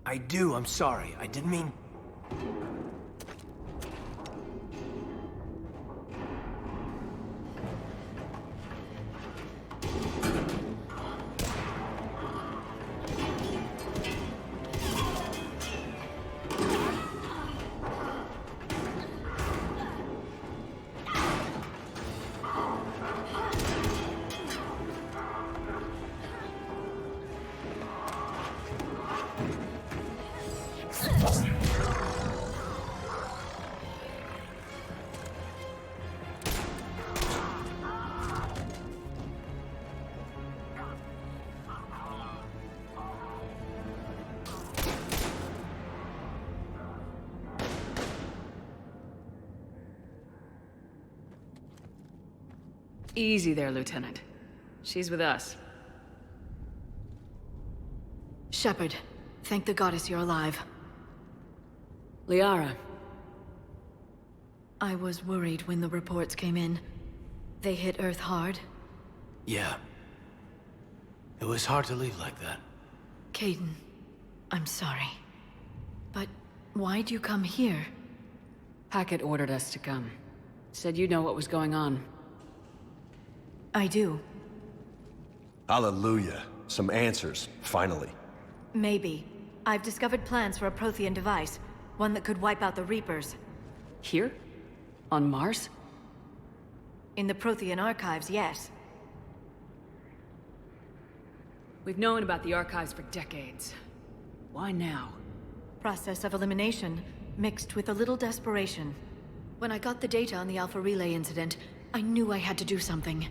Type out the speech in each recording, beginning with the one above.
I do, I'm sorry. I didn't mean... Easy there, Lieutenant. She's with us. Shepard, thank the goddess you're alive. Liara. I was worried when the reports came in. They hit Earth hard. Yeah. It was hard to leave like that. Kaidan, I'm sorry. But why'd you come here? Hackett ordered us to come. Said you know what was going on. I do. Hallelujah. Some answers, finally. Maybe. I've discovered plans for a Prothean device. One that could wipe out the Reapers. Here? On Mars? In the Prothean archives, yes. We've known about the archives for decades. Why now? Process of elimination, mixed with a little desperation. When I got the data on the Alpha Relay incident, I knew I had to do something.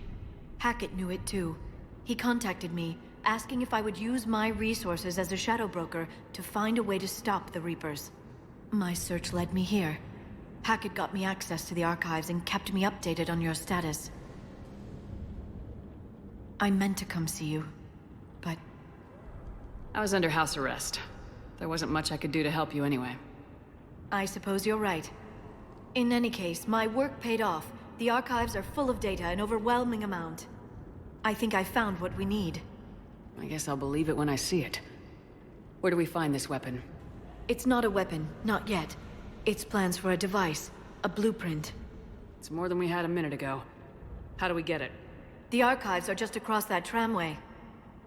Hackett knew it too. He contacted me, asking if I would use my resources as a shadow broker to find a way to stop the Reapers. My search led me here. Hackett got me access to the archives and kept me updated on your status. I meant to come see you, but... I was under house arrest. There wasn't much I could do to help you anyway. I suppose you're right. In any case, my work paid off. The archives are full of data, an overwhelming amount. I think I found what we need. I guess I'll believe it when I see it. Where do we find this weapon? It's not a weapon, not yet. It's plans for a device, a blueprint. It's more than we had a minute ago. How do we get it? The archives are just across that tramway.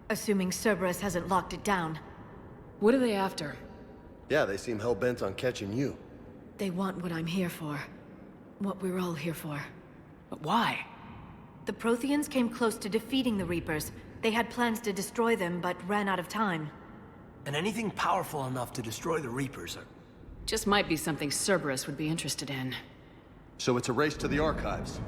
Assuming Cerberus hasn't locked it down. What are they after? Yeah, they seem hell-bent on catching you. They want what I'm here for. What we're all here for. But why? The Protheans came close to defeating the Reapers. They had plans to destroy them, but ran out of time. And anything powerful enough to destroy the Reapers are... Just might be something Cerberus would be interested in. So it's a race to the archives.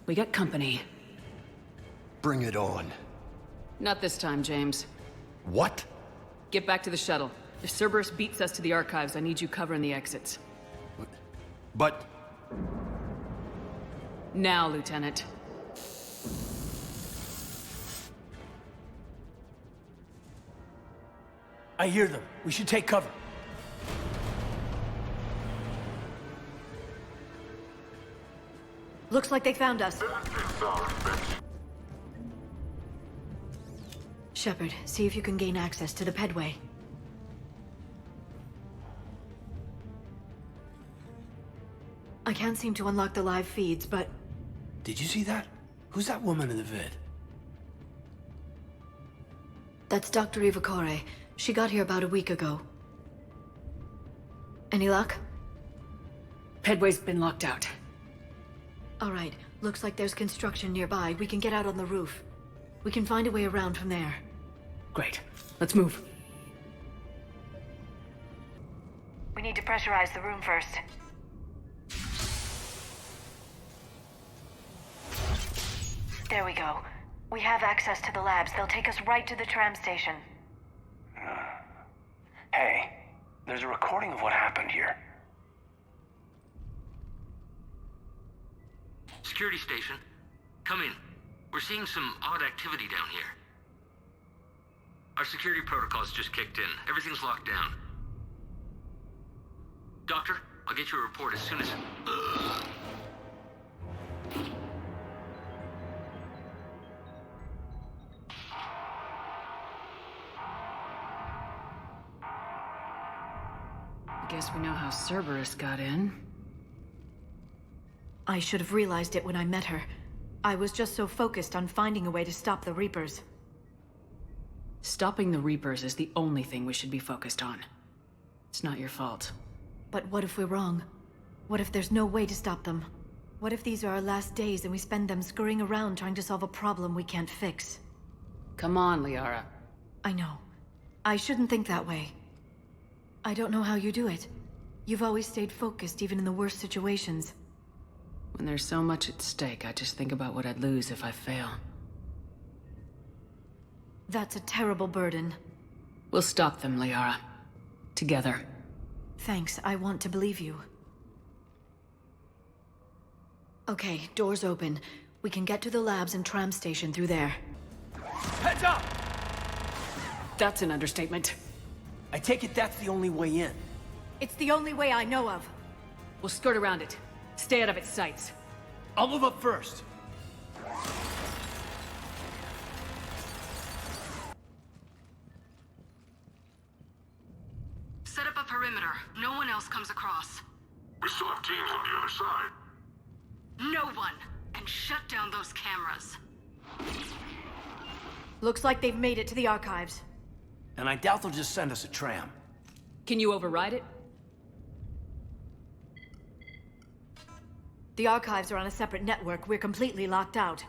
We got company. Bring it on. Not this time, James. What? Get back to the shuttle. If Cerberus beats us to the archives, I need you covering the exits. But... Now, Lieutenant. I hear them. We should take cover. Looks like they found us. Shepard, see if you can gain access to the pedway. I can't seem to unlock the live feeds, but... Did you see that? Who's that woman in the vid? That's Dr. Ivakore. She got here about a week ago. Any luck? Pedway's been locked out. All right. Looks like there's construction nearby. We can get out on the roof. We can find a way around from there. Great. Let's move. We need to pressurize the room first. There we go. We have access to the labs. They'll take us right to the tram station. Hey, there's a recording of what happened here. Security station. Come in. We're seeing some odd activity down here. Our security protocols just kicked in. Everything's locked down. Doctor, I'll get you a report as soon as... Guess we know how Cerberus got in. I should have realized it when I met her. I was just so focused on finding a way to stop the Reapers. Stopping the Reapers is the only thing we should be focused on. It's not your fault. But what if we're wrong? What if there's no way to stop them? What if these are our last days and we spend them scurrying around trying to solve a problem we can't fix? Come on, Liara. I know. I shouldn't think that way. I don't know how you do it. You've always stayed focused even in the worst situations. When there's so much at stake, I just think about what I'd lose if I fail. That's a terrible burden. We'll stop them, Liara. Together. Thanks, I want to believe you. Okay, doors open. We can get to the labs and tram station through there. Heads up! That's an understatement. I take it that's the only way in. It's the only way I know of. We'll skirt around it. Stay out of its sights. I'll move up first. Set up a perimeter. No one else comes across. We still have teams on the other side. No one! And shut down those cameras. Looks like they've made it to the archives. And I doubt they'll just send us a tram. Can you override it? The archives are on a separate network. We're completely locked out.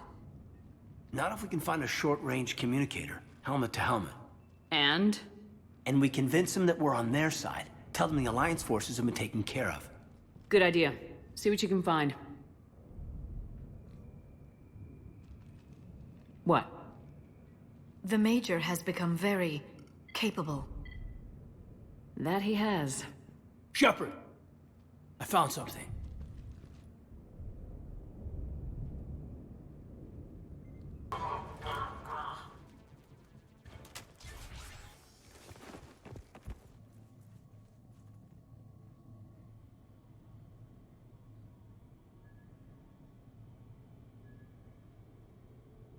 Not if we can find a short-range communicator, helmet to helmet. And? And we convince them that we're on their side. Tell them the Alliance forces have been taken care of. Good idea. See what you can find. What? The Major has become very capable. That he has. Shepard! I found something.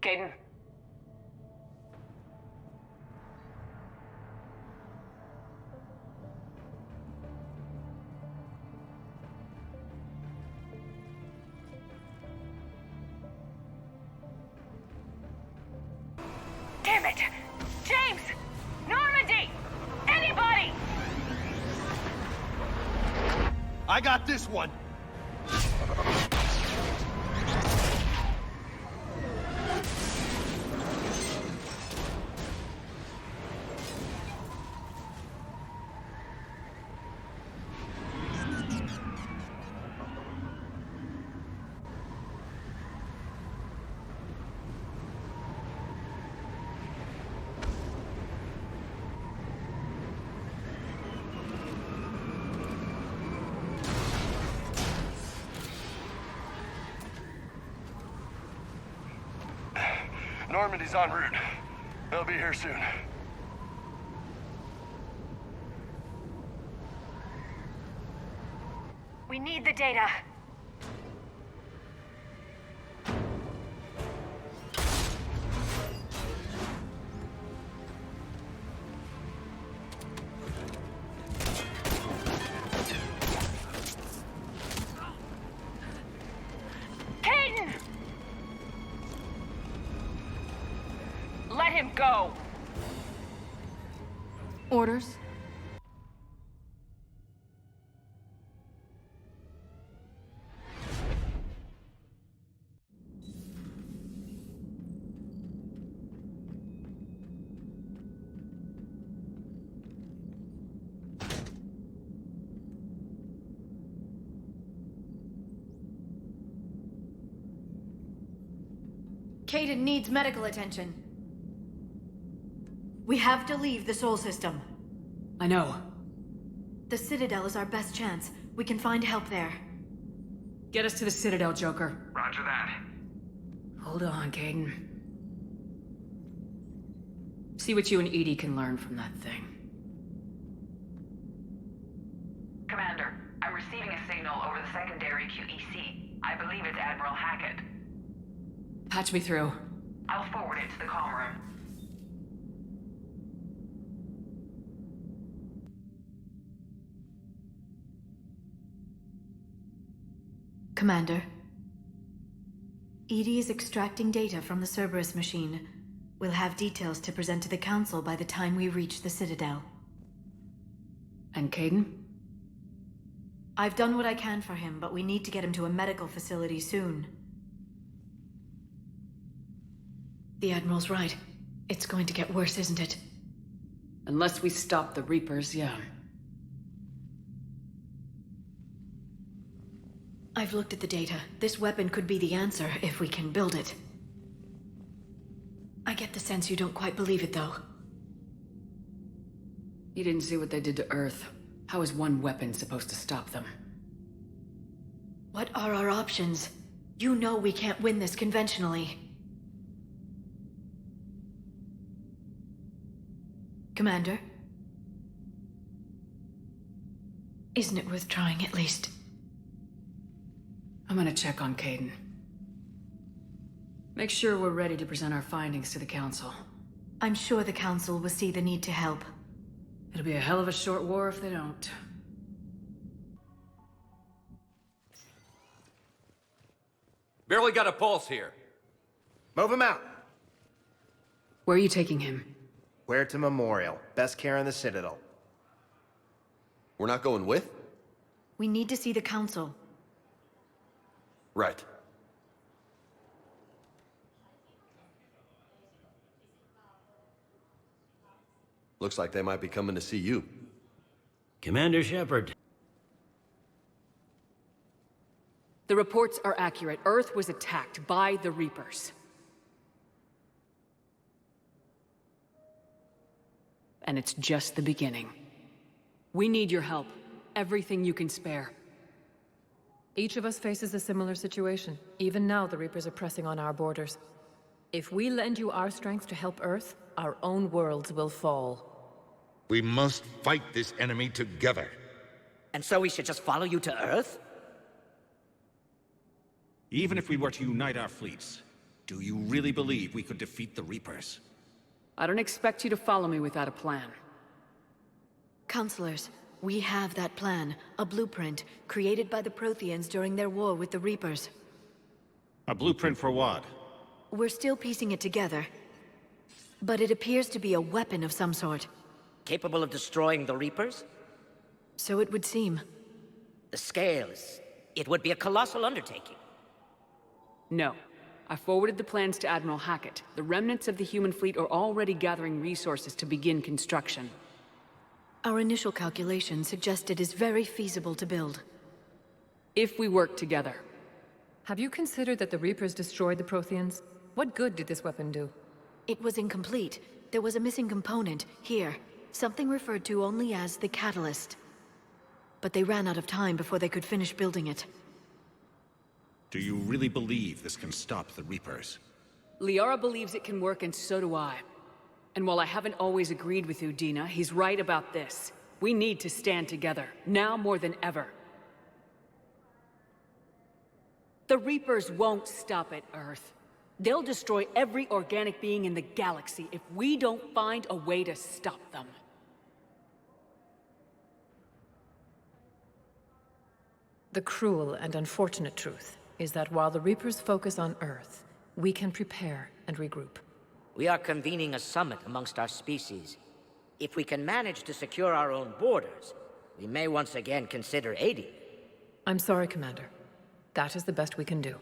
Kaidan. Damn it! James! Normandy! Anybody! I got this one! Normandy's en route. They'll be here soon. We need the data. Kaidan! Let him go! Orders? Kaidan needs medical attention. We have to leave the Sol system. I know. The Citadel is our best chance. We can find help there. Get us to the Citadel, Joker. Roger that. Hold on, Kaidan. See what you and Edie can learn from that thing. Commander, I'm receiving a signal over the secondary QEC. I believe it's Admiral Hackett. Patch me through. I'll forward it to the comm room. Commander. EDI is extracting data from the Cerberus machine. We'll have details to present to the Council by the time we reach the Citadel. And Kaidan? I've done what I can for him, but we need to get him to a medical facility soon. The Admiral's right. It's going to get worse, isn't it? Unless we stop the Reapers, yeah. I've looked at the data. This weapon could be the answer if we can build it. I get the sense you don't quite believe it, though. You didn't see what they did to Earth. How is one weapon supposed to stop them? What are our options? You know we can't win this conventionally. Commander? Isn't it worth trying, at least? I'm gonna check on Kaidan. Make sure we're ready to present our findings to the Council. I'm sure the Council will see the need to help. It'll be a hell of a short war if they don't. Barely got a pulse here. Move him out. Where are you taking him? Where to Memorial. Best care in the Citadel. We're not going with? We need to see the Council. Right. Looks like they might be coming to see you. Commander Shepard. The reports are accurate. Earth was attacked by the Reapers. And it's just the beginning. We need your help. Everything you can spare. Each of us faces a similar situation. Even now, the Reapers are pressing on our borders. If we lend you our strength to help Earth, our own worlds will fall. We must fight this enemy together. And so we should just follow you to Earth? Even if we were to unite our fleets, do you really believe we could defeat the Reapers? I don't expect you to follow me without a plan. Counselors, we have that plan. A blueprint, created by the Protheans during their war with the Reapers. A blueprint for what? We're still piecing it together. But it appears to be a weapon of some sort. Capable of destroying the Reapers? So it would seem. The scales. It would be a colossal undertaking. No. I forwarded the plans to Admiral Hackett. The remnants of the human fleet are already gathering resources to begin construction. Our initial calculations suggest it is very feasible to build. If we work together. Have you considered that the Reapers destroyed the Protheans? What good did this weapon do? It was incomplete. There was a missing component, here. Something referred to only as the catalyst. But they ran out of time before they could finish building it. Do you really believe this can stop the Reapers? Liara believes it can work, and so do I. And while I haven't always agreed with you, Dina, he's right about this. We need to stand together, now more than ever. The Reapers won't stop at Earth. They'll destroy every organic being in the galaxy if we don't find a way to stop them. The cruel and unfortunate truth is that while the Reapers focus on Earth, we can prepare and regroup. We are convening a summit amongst our species. If we can manage to secure our own borders, we may once again consider aiding. I'm sorry, Commander. That is the best we can do.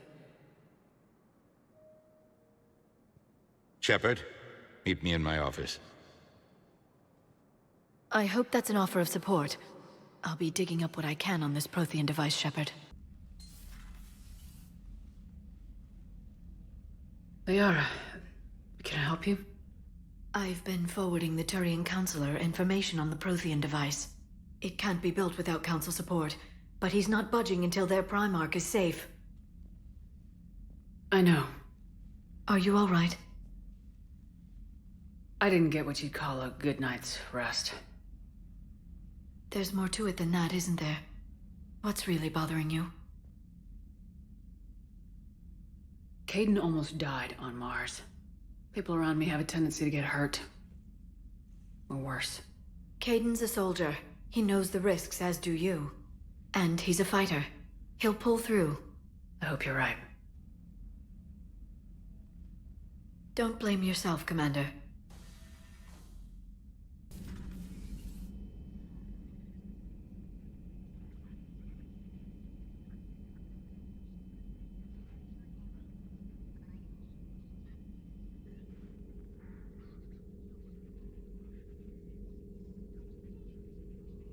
Shepard, meet me in my office. I hope that's an offer of support. I'll be digging up what I can on this Prothean device, Shepard. Liara, can I help you? I've been forwarding the Turian Counselor information on the Prothean device. It can't be built without Council support, but he's not budging until their Primarch is safe. I know. Are you all right? I didn't get what you'd call a good night's rest. There's more to it than that, isn't there? What's really bothering you? Kaidan almost died on Mars. People around me have a tendency to get hurt. Or worse. Kaidan's a soldier. He knows the risks, as do you. And he's a fighter. He'll pull through. I hope you're right. Don't blame yourself, Commander.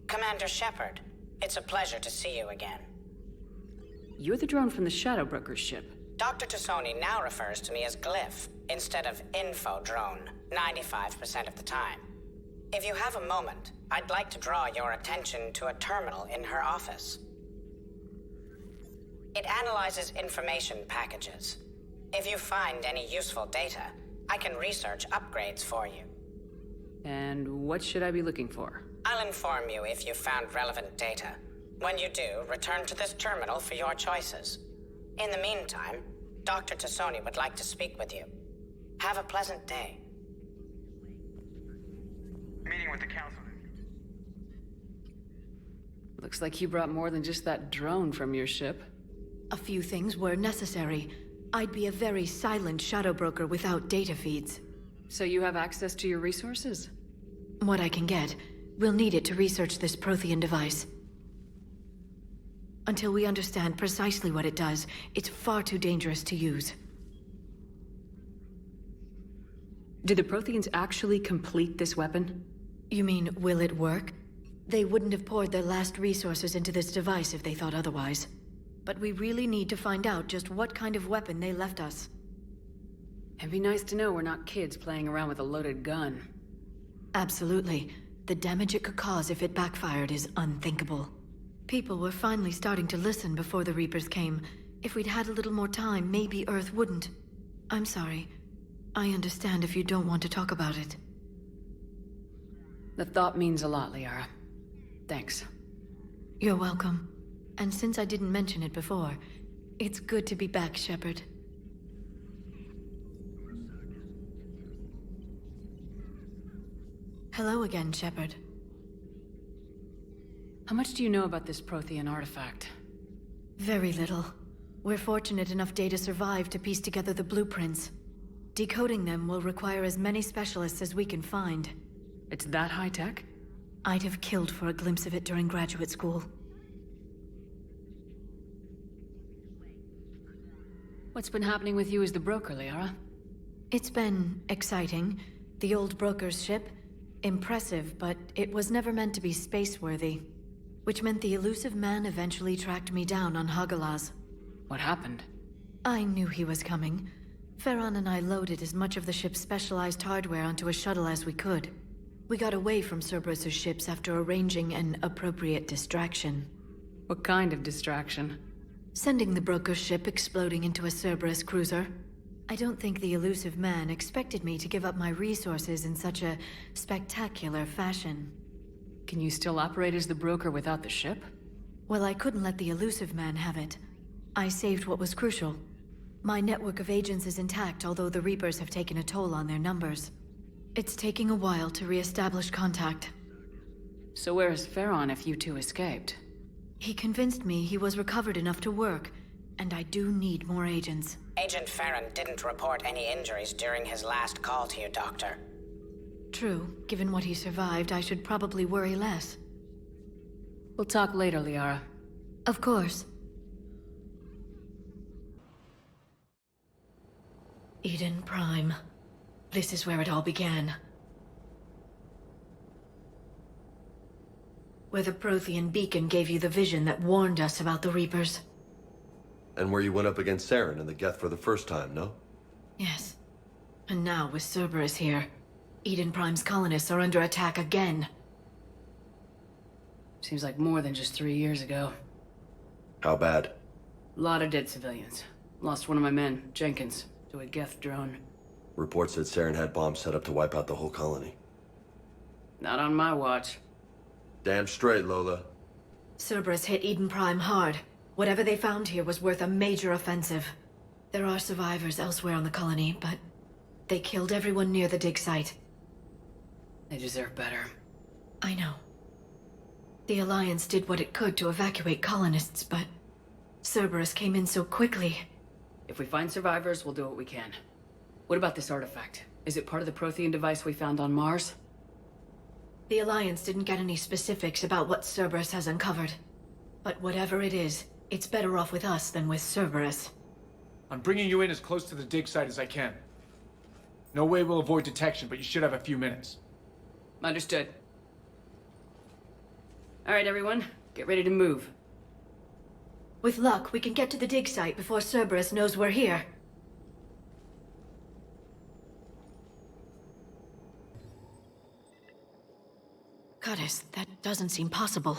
Commander Shepard, it's a pleasure to see you again. You're the drone from the Shadow Broker's ship. Dr. Tassoni now refers to me as Glyph, instead of Info Drone, 95% of the time. If you have a moment, I'd like to draw your attention to a terminal in her office. It analyzes information packages. If you find any useful data, I can research upgrades for you. And what should I be looking for? I'll inform you if you've found relevant data. When you do, return to this terminal for your choices. In the meantime, Dr. Tassoni would like to speak with you. Have a pleasant day. Meeting with the council. Looks like you brought more than just that drone from your ship. A few things were necessary. I'd be a very silent shadow broker without data feeds. So you have access to your resources? What I can get. We'll need it to research this Prothean device. Until we understand precisely what it does, it's far too dangerous to use. Did the Protheans actually complete this weapon? You mean, will it work? They wouldn't have poured their last resources into this device if they thought otherwise. But we really need to find out just what kind of weapon they left us. It'd be nice to know we're not kids playing around with a loaded gun. Absolutely. The damage it could cause if it backfired is unthinkable. People were finally starting to listen before the Reapers came. If we'd had a little more time, maybe Earth wouldn't. I'm sorry. I understand if you don't want to talk about it. The thought means a lot, Liara. Thanks. You're welcome. And since I didn't mention it before, it's good to be back, Shepard. Hello again, Shepard. How much do you know about this Prothean artifact? Very little. We're fortunate enough Data survived to piece together the blueprints. Decoding them will require as many specialists as we can find. It's that high-tech? I'd have killed for a glimpse of it during graduate school. What's been happening with you as the broker, Liara? It's been exciting. The old broker's ship. Impressive, but it was never meant to be space-worthy. Which meant the elusive man eventually tracked me down on Hagalaz. What happened? I knew he was coming. Farron and I loaded as much of the ship's specialized hardware onto a shuttle as we could. We got away from Cerberus' ships after arranging an appropriate distraction. What kind of distraction? Sending the broker's ship exploding into a Cerberus cruiser. I don't think the elusive man expected me to give up my resources in such a spectacular fashion. Can you still operate as the broker without the ship? Well, I couldn't let the elusive man have it. I saved what was crucial. My network of agents is intact, although the Reapers have taken a toll on their numbers. It's taking a while to re-establish contact. So where is Farron if you two escaped? He convinced me he was recovered enough to work, and I do need more agents. Agent Farron didn't report any injuries during his last call to you, Doctor. True. Given what he survived, I should probably worry less. We'll talk later, Liara. Of course. Eden Prime. This is where it all began. Where the Prothean beacon gave you the vision that warned us about the Reapers. And where you went up against Erin and the Geth for the first time, no? Yes. And now with Cerberus here, Eden Prime's colonists are under attack again. Seems like more than just 3 years ago. How bad? A lot of dead civilians. Lost one of my men, Jenkins, to a Geth drone. Reports said Saren had bombs set up to wipe out the whole colony. Not on my watch. Damn straight, Lola. Cerberus hit Eden Prime hard. Whatever they found here was worth a major offensive. There are survivors elsewhere on the colony, but they killed everyone near the dig site. They deserve better. I know. The Alliance did what it could to evacuate colonists, but Cerberus came in so quickly. If we find survivors, we'll do what we can. What about this artifact? Is it part of the Prothean device we found on Mars? The Alliance didn't get any specifics about what Cerberus has uncovered. But whatever it is, it's better off with us than with Cerberus. I'm bringing you in as close to the dig site as I can. No way we'll avoid detection, but you should have a few minutes. Understood. All right, everyone. Get ready to move. With luck, we can get to the dig site before Cerberus knows we're here. Goddess, that doesn't seem possible.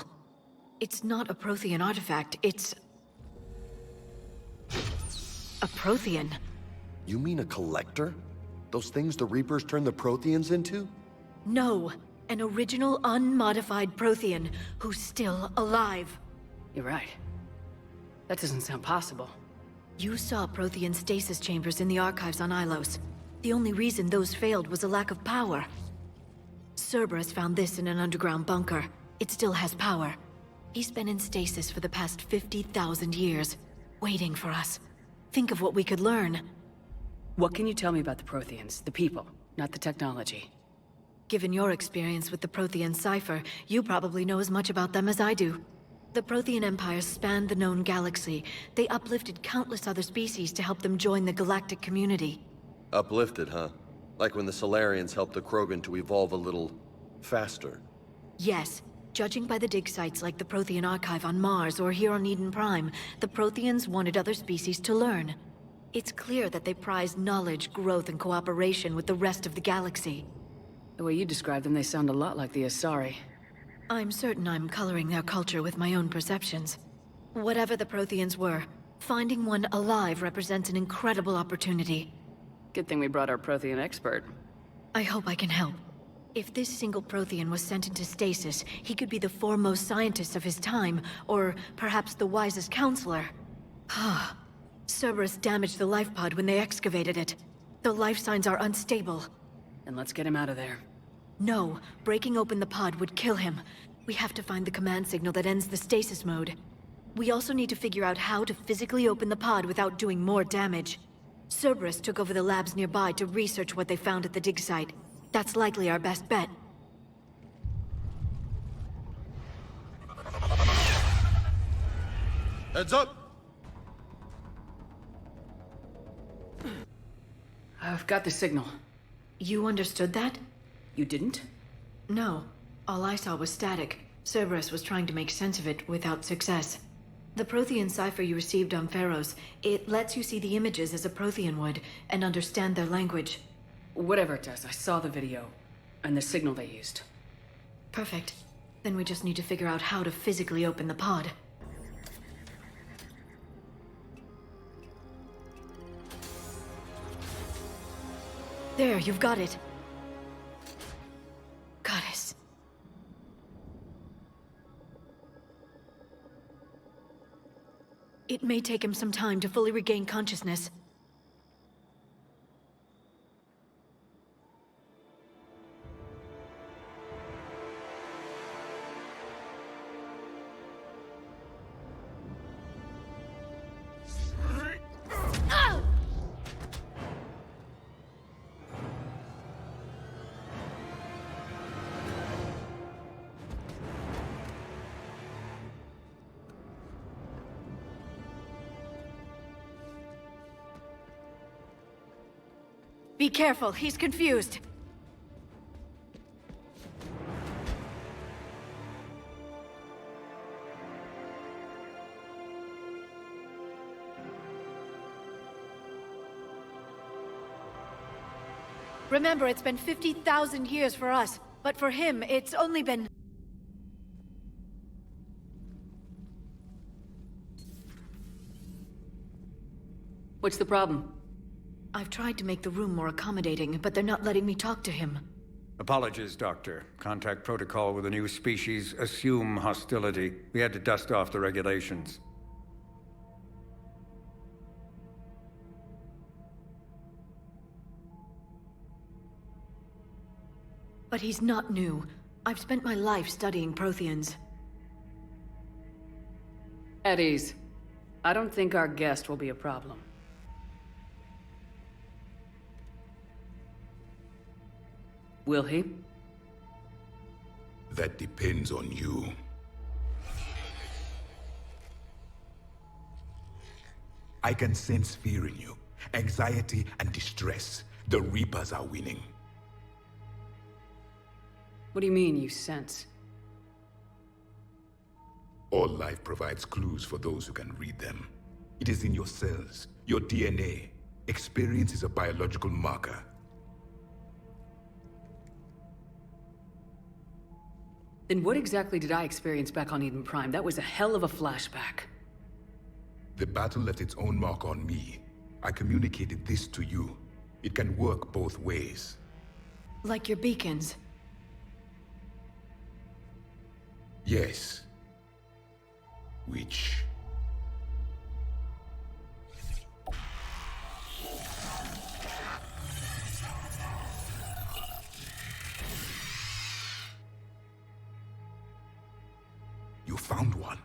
It's not a Prothean artifact, it's... a Prothean. You mean a collector? Those things the Reapers turned the Protheans into? No, an original unmodified Prothean who's still alive. You're right. That doesn't sound possible. You saw Prothean stasis chambers in the archives on Ilos. The only reason those failed was a lack of power. Cerberus found this in an underground bunker. It still has power. He's been in stasis for the past 50,000 years, waiting for us. Think of what we could learn. What can you tell me about the Protheans, the people, not the technology? Given your experience with the Prothean cipher, you probably know as much about them as I do. The Prothean Empire spanned the known galaxy. They uplifted countless other species to help them join the galactic community. Uplifted, huh? Like when the Solarians helped the Krogan to evolve a little... faster. Yes. Judging by the dig sites like the Prothean Archive on Mars or here on Eden Prime, the Protheans wanted other species to learn. It's clear that they prize knowledge, growth, and cooperation with the rest of the galaxy. The way you describe them, they sound a lot like the Asari. I'm certain I'm coloring their culture with my own perceptions. Whatever the Protheans were, finding one alive represents an incredible opportunity. Good thing we brought our Prothean expert. I hope I can help. If this single Prothean was sent into stasis, he could be the foremost scientist of his time, or perhaps the wisest counselor. Ah. Cerberus damaged the life pod when they excavated it. The life signs are unstable. Then let's get him out of there. No, breaking open the pod would kill him. We have to find the command signal that ends the stasis mode. We also need to figure out how to physically open the pod without doing more damage. Cerberus took over the labs nearby to research what they found at the dig site. That's likely our best bet. Heads up! I've got the signal. You understood that? You didn't? No. All I saw was static. Cerberus was trying to make sense of it without success. The Prothean cipher you received on Pharaohs, it lets you see the images as a Prothean would, and understand their language. Whatever it does, I saw the video, and the signal they used. Perfect. Then we just need to figure out how to physically open the pod. There, you've got it. Goddess. It may take him some time to fully regain consciousness. Be careful, he's confused. Remember, it's been 50,000 years for us, but for him, it's only been... What's the problem? I've tried to make the room more accommodating, but they're not letting me talk to him. Apologies, Doctor. Contact protocol with a new species. Assume hostility. We had to dust off the regulations. But he's not new. I've spent my life studying Protheans. At ease. I don't think our guest will be a problem. Will he? That depends on you. I can sense fear in you, anxiety and distress. The Reapers are winning. What do you mean, you sense? All life provides clues for those who can read them. It is in your cells, your DNA. Experience is a biological marker. Then what exactly did I experience back on Eden Prime? That was a hell of a flashback. The battle left its own mark on me. I communicated this to you. It can work both ways. Like your beacons? Yes. Which... You found one.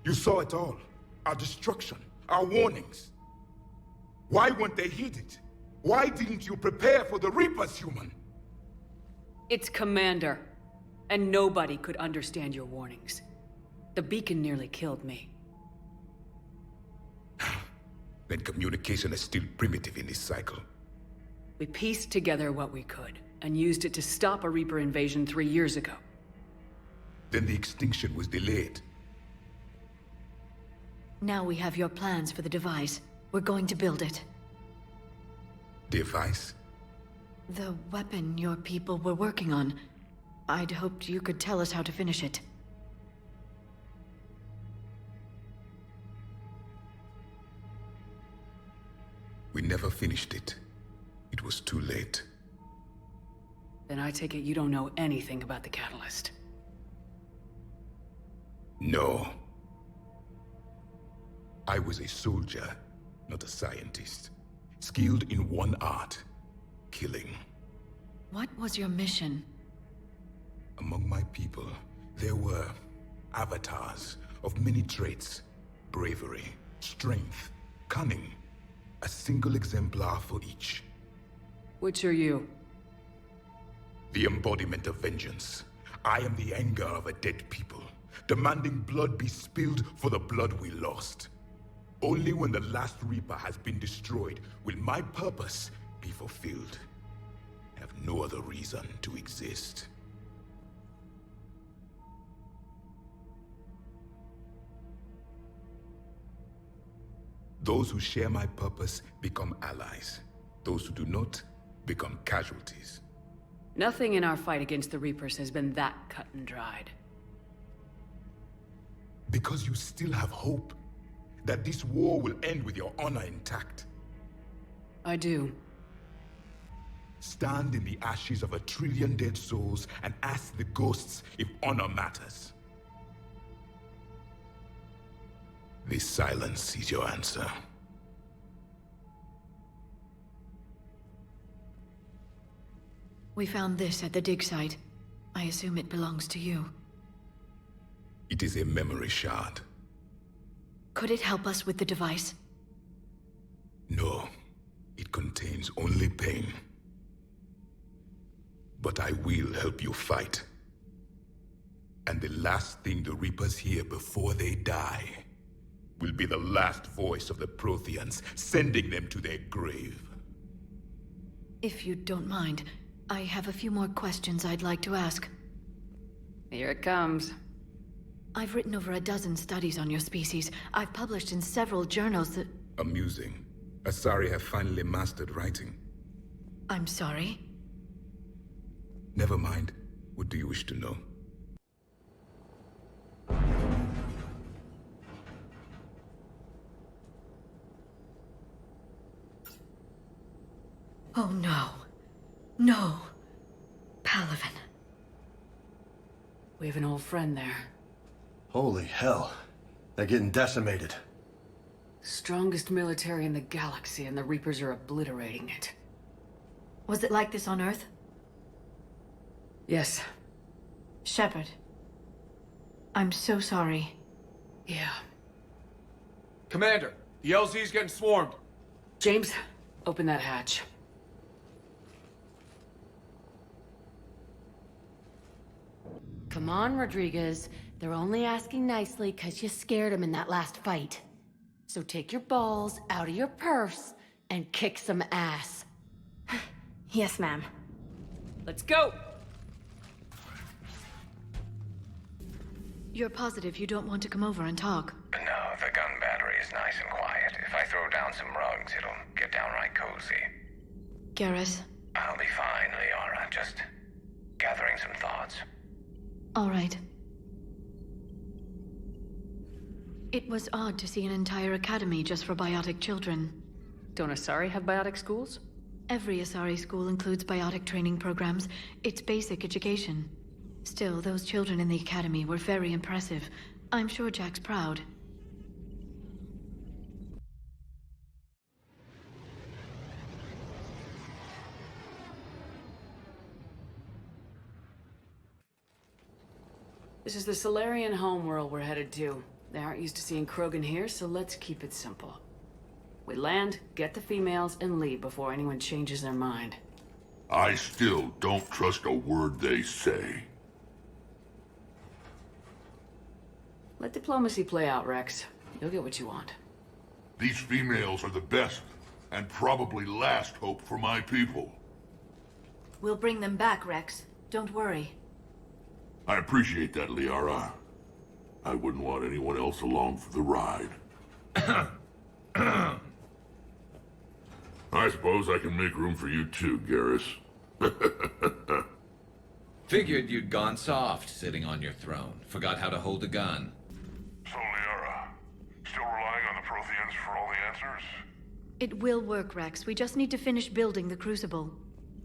You saw it all. Our destruction, our warnings. Why weren't they heeded? Why didn't you prepare for the Reapers, human? It's Commander. And nobody could understand your warnings. The beacon nearly killed me. Then communication is still primitive in this cycle. We pieced together what we could, and used it to stop a Reaper invasion 3 years ago. Then the extinction was delayed. Now we have your plans for the device. We're going to build it. Device? The weapon your people were working on. I'd hoped you could tell us how to finish it. We never finished it. It was too late. Then I take it you don't know anything about the catalyst. No. I was a soldier, not a scientist. Skilled in one art, killing. What was your mission? Among my people, there were avatars of many traits. Bravery, strength, cunning. A single exemplar for each. Which are you? The embodiment of vengeance. I am the anger of a dead people, demanding blood be spilled for the blood we lost. Only when the last Reaper has been destroyed will my purpose be fulfilled. I have no other reason to exist. Those who share my purpose become allies. Those who do not become casualties. Nothing in our fight against the Reapers has been that cut and dried. Because you still have hope that this war will end with your honor intact. I do. Stand in the ashes of 1 trillion dead souls and ask the ghosts if honor matters. This silence is your answer. We found this at the dig site. I assume it belongs to you. It is a memory shard. Could it help us with the device? No. It contains only pain. But I will help you fight. And the last thing the Reapers hear before they die will be the last voice of the Protheans, sending them to their grave. If you don't mind, I have a few more questions I'd like to ask. Here it comes. I've written over a dozen studies on your species. I've published in several journals that... Amusing. Asari have finally mastered writing. I'm sorry? Never mind. What do you wish to know? Oh no. No. Palaven. We have an old friend there. Holy hell. They're getting decimated. Strongest military in the galaxy, and the Reapers are obliterating it. Was it like this on Earth? Yes. Shepard. I'm so sorry. Yeah. Commander, the LZ's getting swarmed. James, open that hatch. Come on, Rodriguez. They're only asking nicely because you scared them in that last fight. So take your balls out of your purse and kick some ass. Yes, ma'am. Let's go! You're positive you don't want to come over and talk? No, the gun battery is nice and quiet. If I throw down some rugs, it'll get downright cozy. Garrus? I'll be fine, Liara. Just gathering some thoughts. All right. It was odd to see an entire academy just for biotic children. Don't Asari have biotic schools? Every Asari school includes biotic training programs. It's basic education. Still, those children in the academy were very impressive. I'm sure Jack's proud. This is the Solarian homeworld we're headed to. They aren't used to seeing Krogan here, so let's keep it simple. We land, get the females, and leave before anyone changes their mind. I still don't trust a word they say. Let diplomacy play out, Rex. You'll get what you want. These females are the best, and probably last hope for my people. We'll bring them back, Rex. Don't worry. I appreciate that, Liara. I wouldn't want anyone else along for the ride. I suppose I can make room for you too, Garrus. Figured you'd gone soft, sitting on your throne. Forgot how to hold a gun. So, Liara, still relying on the Protheans for all the answers? It will work, Rex. We just need to finish building the Crucible.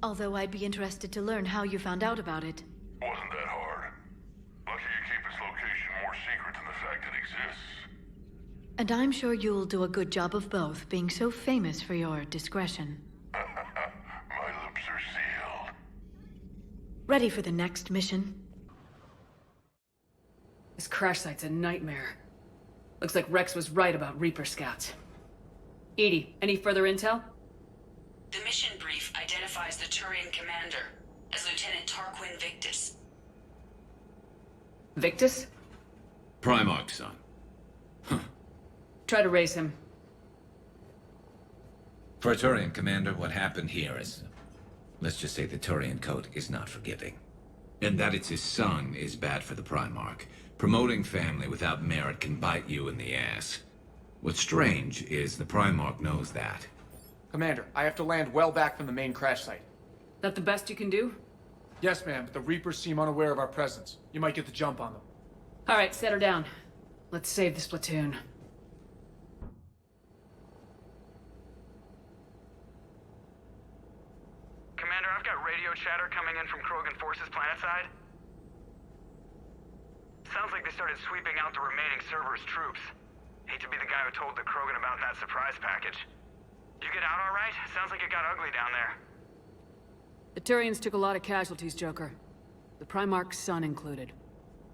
Although I'd be interested to learn how you found out about it. Wasn't that hard. Lucky you keep its location more secret than the fact it exists. And I'm sure you'll do a good job of both, being so famous for your discretion. My lips are sealed. Ready for the next mission? This crash site's a nightmare. Looks like Rex was right about Reaper scouts. Edie, any further intel? The mission brief identifies the Turian commander as Lieutenant Tarquin Victus. Victus? Primarch's son. Try to raise him. For a Turian commander, what happened here is... let's just say the Turian code is not forgiving. And that it's his son is bad for the Primarch. Promoting family without merit can bite you in the ass. What's strange is the Primarch knows that. Commander, I have to land well back from the main crash site. That the best you can do? Yes, ma'am, but the Reapers seem unaware of our presence. You might get the jump on them. All right, set her down. Let's save this platoon. Commander, I've got radio chatter coming in from Krogan forces planetside. Sounds like they started sweeping out the remaining Cerberus troops. Hate to be the guy who told the Krogan about that surprise package. You get out all right? Sounds like it got ugly down there. The Turians took a lot of casualties, Joker. The Primarch's son included.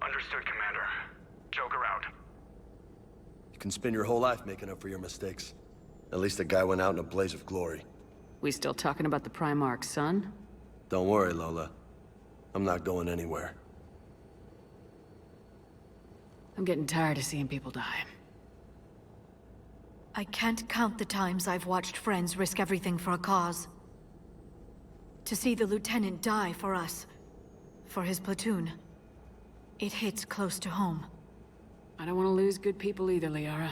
Understood, Commander. Joker out. You can spend your whole life making up for your mistakes. At least the guy went out in a blaze of glory. We still talking about the Primarch's son? Don't worry, Lola. I'm not going anywhere. I'm getting tired of seeing people die. I can't count the times I've watched friends risk everything for a cause. To see the lieutenant die for us, for his platoon, it hits close to home. I don't want to lose good people either, Liara.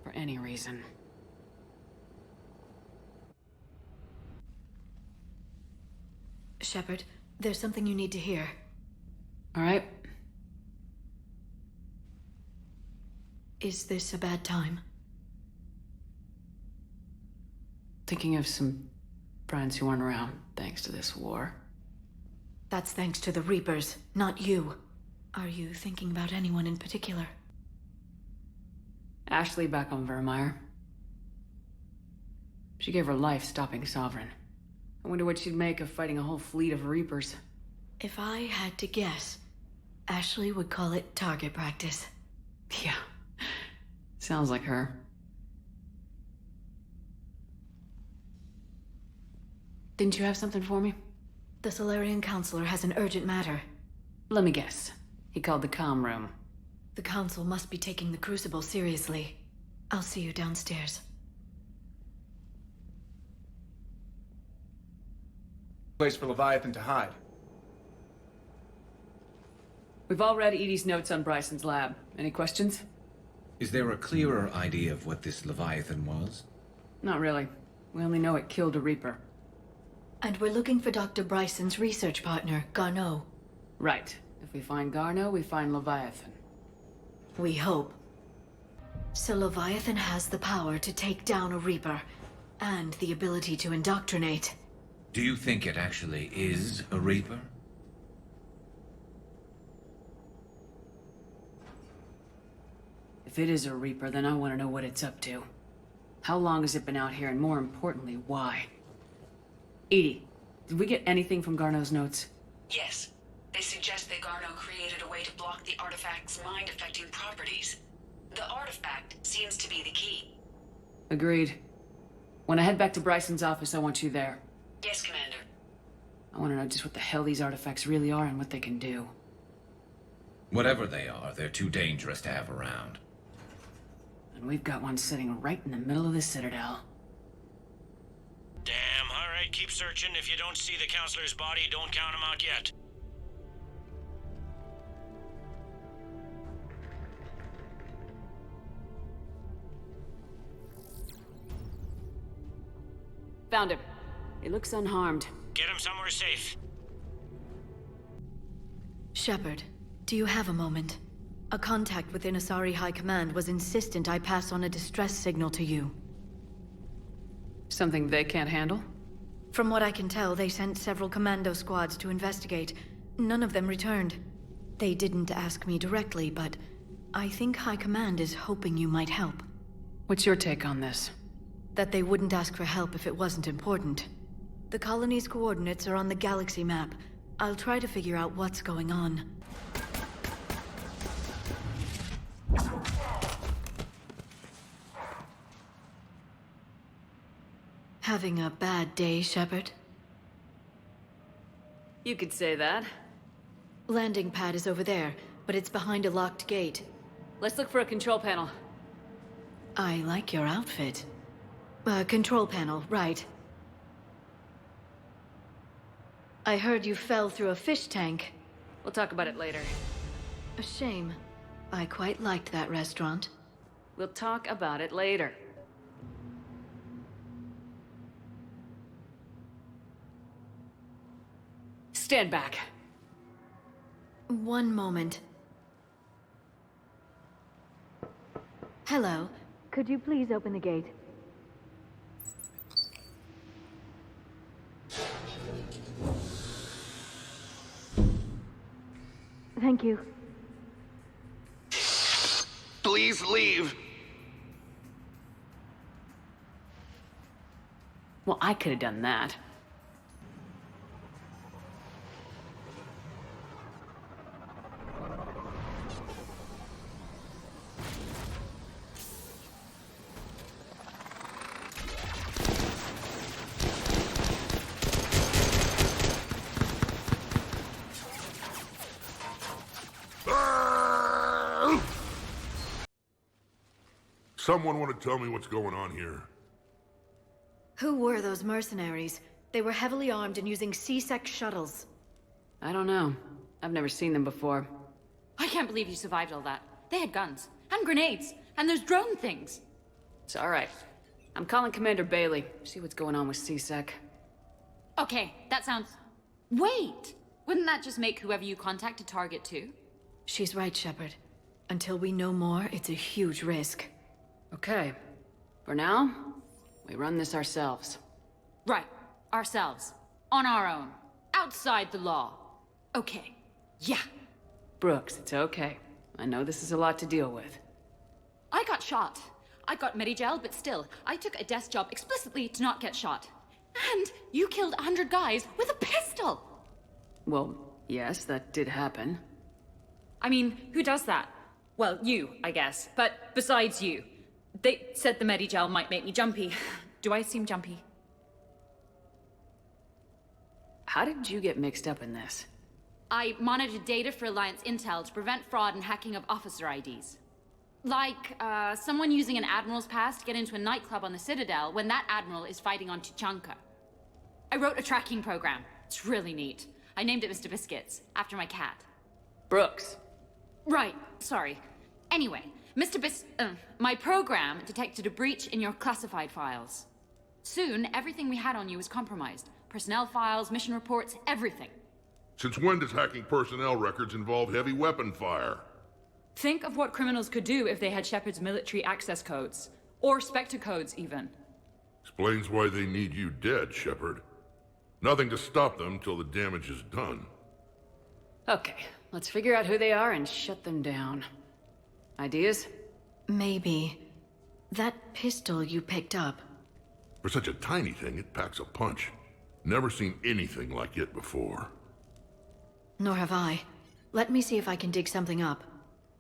For any reason. Shepard, there's something you need to hear. All right. Is this a bad time? Thinking of some friends who aren't around thanks to this war. That's thanks to the Reapers, not you. Are you thinking about anyone in particular? Ashley back on Vermeer. She gave her life stopping Sovereign. I wonder what she'd make of fighting a whole fleet of Reapers. If I had to guess, Ashley would call it target practice. Yeah. Sounds like her. Didn't you have something for me? The Solarian Counselor has an urgent matter. Let me guess. He called the comm room. The Council must be taking the Crucible seriously. I'll see you downstairs. Place for Leviathan to hide. We've all read Edie's notes on Bryson's lab. Any questions? Is there a clearer idea of what this Leviathan was? Not really. We only know it killed a Reaper. And we're looking for Dr. Bryson's research partner, Garneau. Right. If we find Garneau, we find Leviathan. We hope. So Leviathan has the power to take down a Reaper, and the ability to indoctrinate. Do you think it actually is a Reaper? If it is a Reaper, then I want to know what it's up to. How long has it been out here, and more importantly, why? Edie, did we get anything from Garneau's notes? Yes. They suggest that Garneau created a way to block the artifact's mind-affecting properties. The artifact seems to be the key. Agreed. When I head back to Bryson's office, I want you there. Yes, Commander. I want to know just what the hell these artifacts really are and what they can do. Whatever they are, they're too dangerous to have around. And we've got one sitting right in the middle of the Citadel. Damn, alright, keep searching. If you don't see the Counselor's body, don't count him out yet. Found him. He looks unharmed. Get him somewhere safe. Shepard, do you have a moment? A contact within Asari High Command was insistent I pass on a distress signal to you. Something they can't handle? From what I can tell, they sent several commando squads to investigate. None of them returned. They didn't ask me directly, but I think High Command is hoping you might help. What's your take on this? That they wouldn't ask for help if it wasn't important. The colony's coordinates are on the galaxy map. I'll try to figure out what's going on. Having a bad day, Shepard? You could say that. Landing pad is over there, but it's behind a locked gate. Let's look for a control panel. I like your outfit. Control panel, right. I heard you fell through a fish tank. We'll talk about it later. A shame. I quite liked that restaurant. We'll talk about it later. Stand back. One moment. Hello. Could you please open the gate? Thank you. Please leave. Well, I could have done that. Someone want to tell me what's going on here? Who were those mercenaries? They were heavily armed and using C-Sec shuttles. I don't know. I've never seen them before. I can't believe you survived all that. They had guns, and grenades, and those drone things. It's alright. I'm calling Commander Bailey. See what's going on with C-Sec. Okay, that sounds... Wait! Wouldn't that just make whoever you contact a target too? She's right, Shepard. Until we know more, it's a huge risk. Okay. For now, we run this ourselves. Right. Ourselves. On our own. Outside the law. Okay. Yeah. Brooks, it's okay. I know this is a lot to deal with. I got shot. I got Medigel, but still, I took a desk job explicitly to not get shot. And you killed 100 guys with a pistol! Well, yes, that did happen. I mean, who does that? Well, you, I guess. But besides you. They said the Medigel might make me jumpy. Do I seem jumpy? How did you get mixed up in this? I monitored data for Alliance intel to prevent fraud and hacking of officer IDs. Like, someone using an Admiral's pass to get into a nightclub on the Citadel when that Admiral is fighting on Tuchanka. I wrote a tracking program. It's really neat. I named it Mr. Biscuits, after my cat. Brooks. Right, sorry. Anyway, my program detected a breach in your classified files. Soon, everything we had on you was compromised. Personnel files, mission reports, everything. Since when does hacking personnel records involve heavy weapon fire? Think of what criminals could do if they had Shepard's military access codes. Or Spectre codes, even. Explains why they need you dead, Shepard. Nothing to stop them till the damage is done. Okay, let's figure out who they are and shut them down. Ideas? Maybe. That pistol you picked up. For such a tiny thing, it packs a punch. Never seen anything like it before. Nor have I. Let me see if I can dig something up.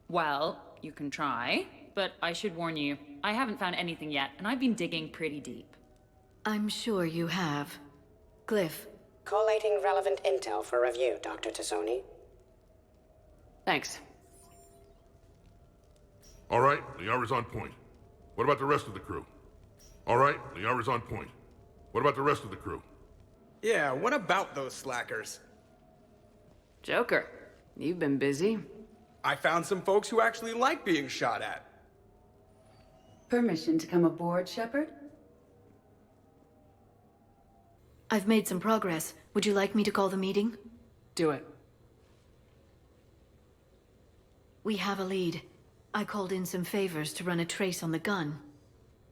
Well, you can try, but I should warn you, I haven't found anything yet, and I've been digging pretty deep. I'm sure you have. Glyph. Collating relevant intel for review, Dr. Tassoni. Thanks. All right, Liara's on point. What about the rest of the crew? All right, Liara's on point. What about the rest of the crew? Yeah, what about those slackers? Joker, you've been busy. I found some folks who actually like being shot at. Permission to come aboard, Shepard? I've made some progress. Would you like me to call the meeting? Do it. We have a lead. I called in some favors to run a trace on the gun.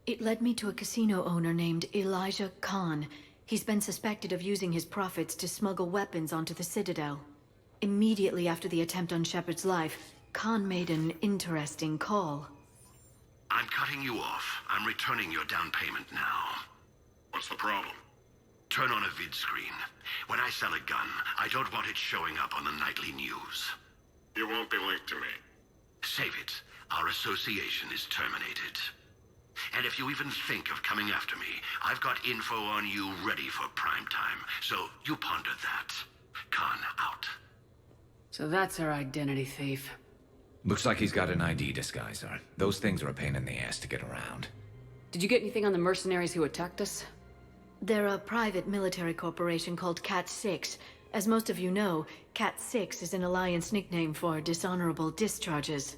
It led me to a casino owner named Elijah Khan. He's been suspected of using his profits to smuggle weapons onto the Citadel. Immediately after the attempt on Shepard's life, Khan made an interesting call. I'm cutting you off. I'm returning your down payment now. What's the problem? Turn on a vid screen. When I sell a gun, I don't want it showing up on the nightly news. You won't be linked to me. Save it. Our association is terminated. And if you even think of coming after me, I've got info on you ready for prime time. So you ponder that. Khan out. So that's our identity thief. Looks like he's got an ID disguiser. Those things are a pain in the ass to get around. Did you get anything on the mercenaries who attacked us? They're a private military corporation called Cat 6. As most of you know, Cat 6 is an Alliance nickname for dishonorable discharges.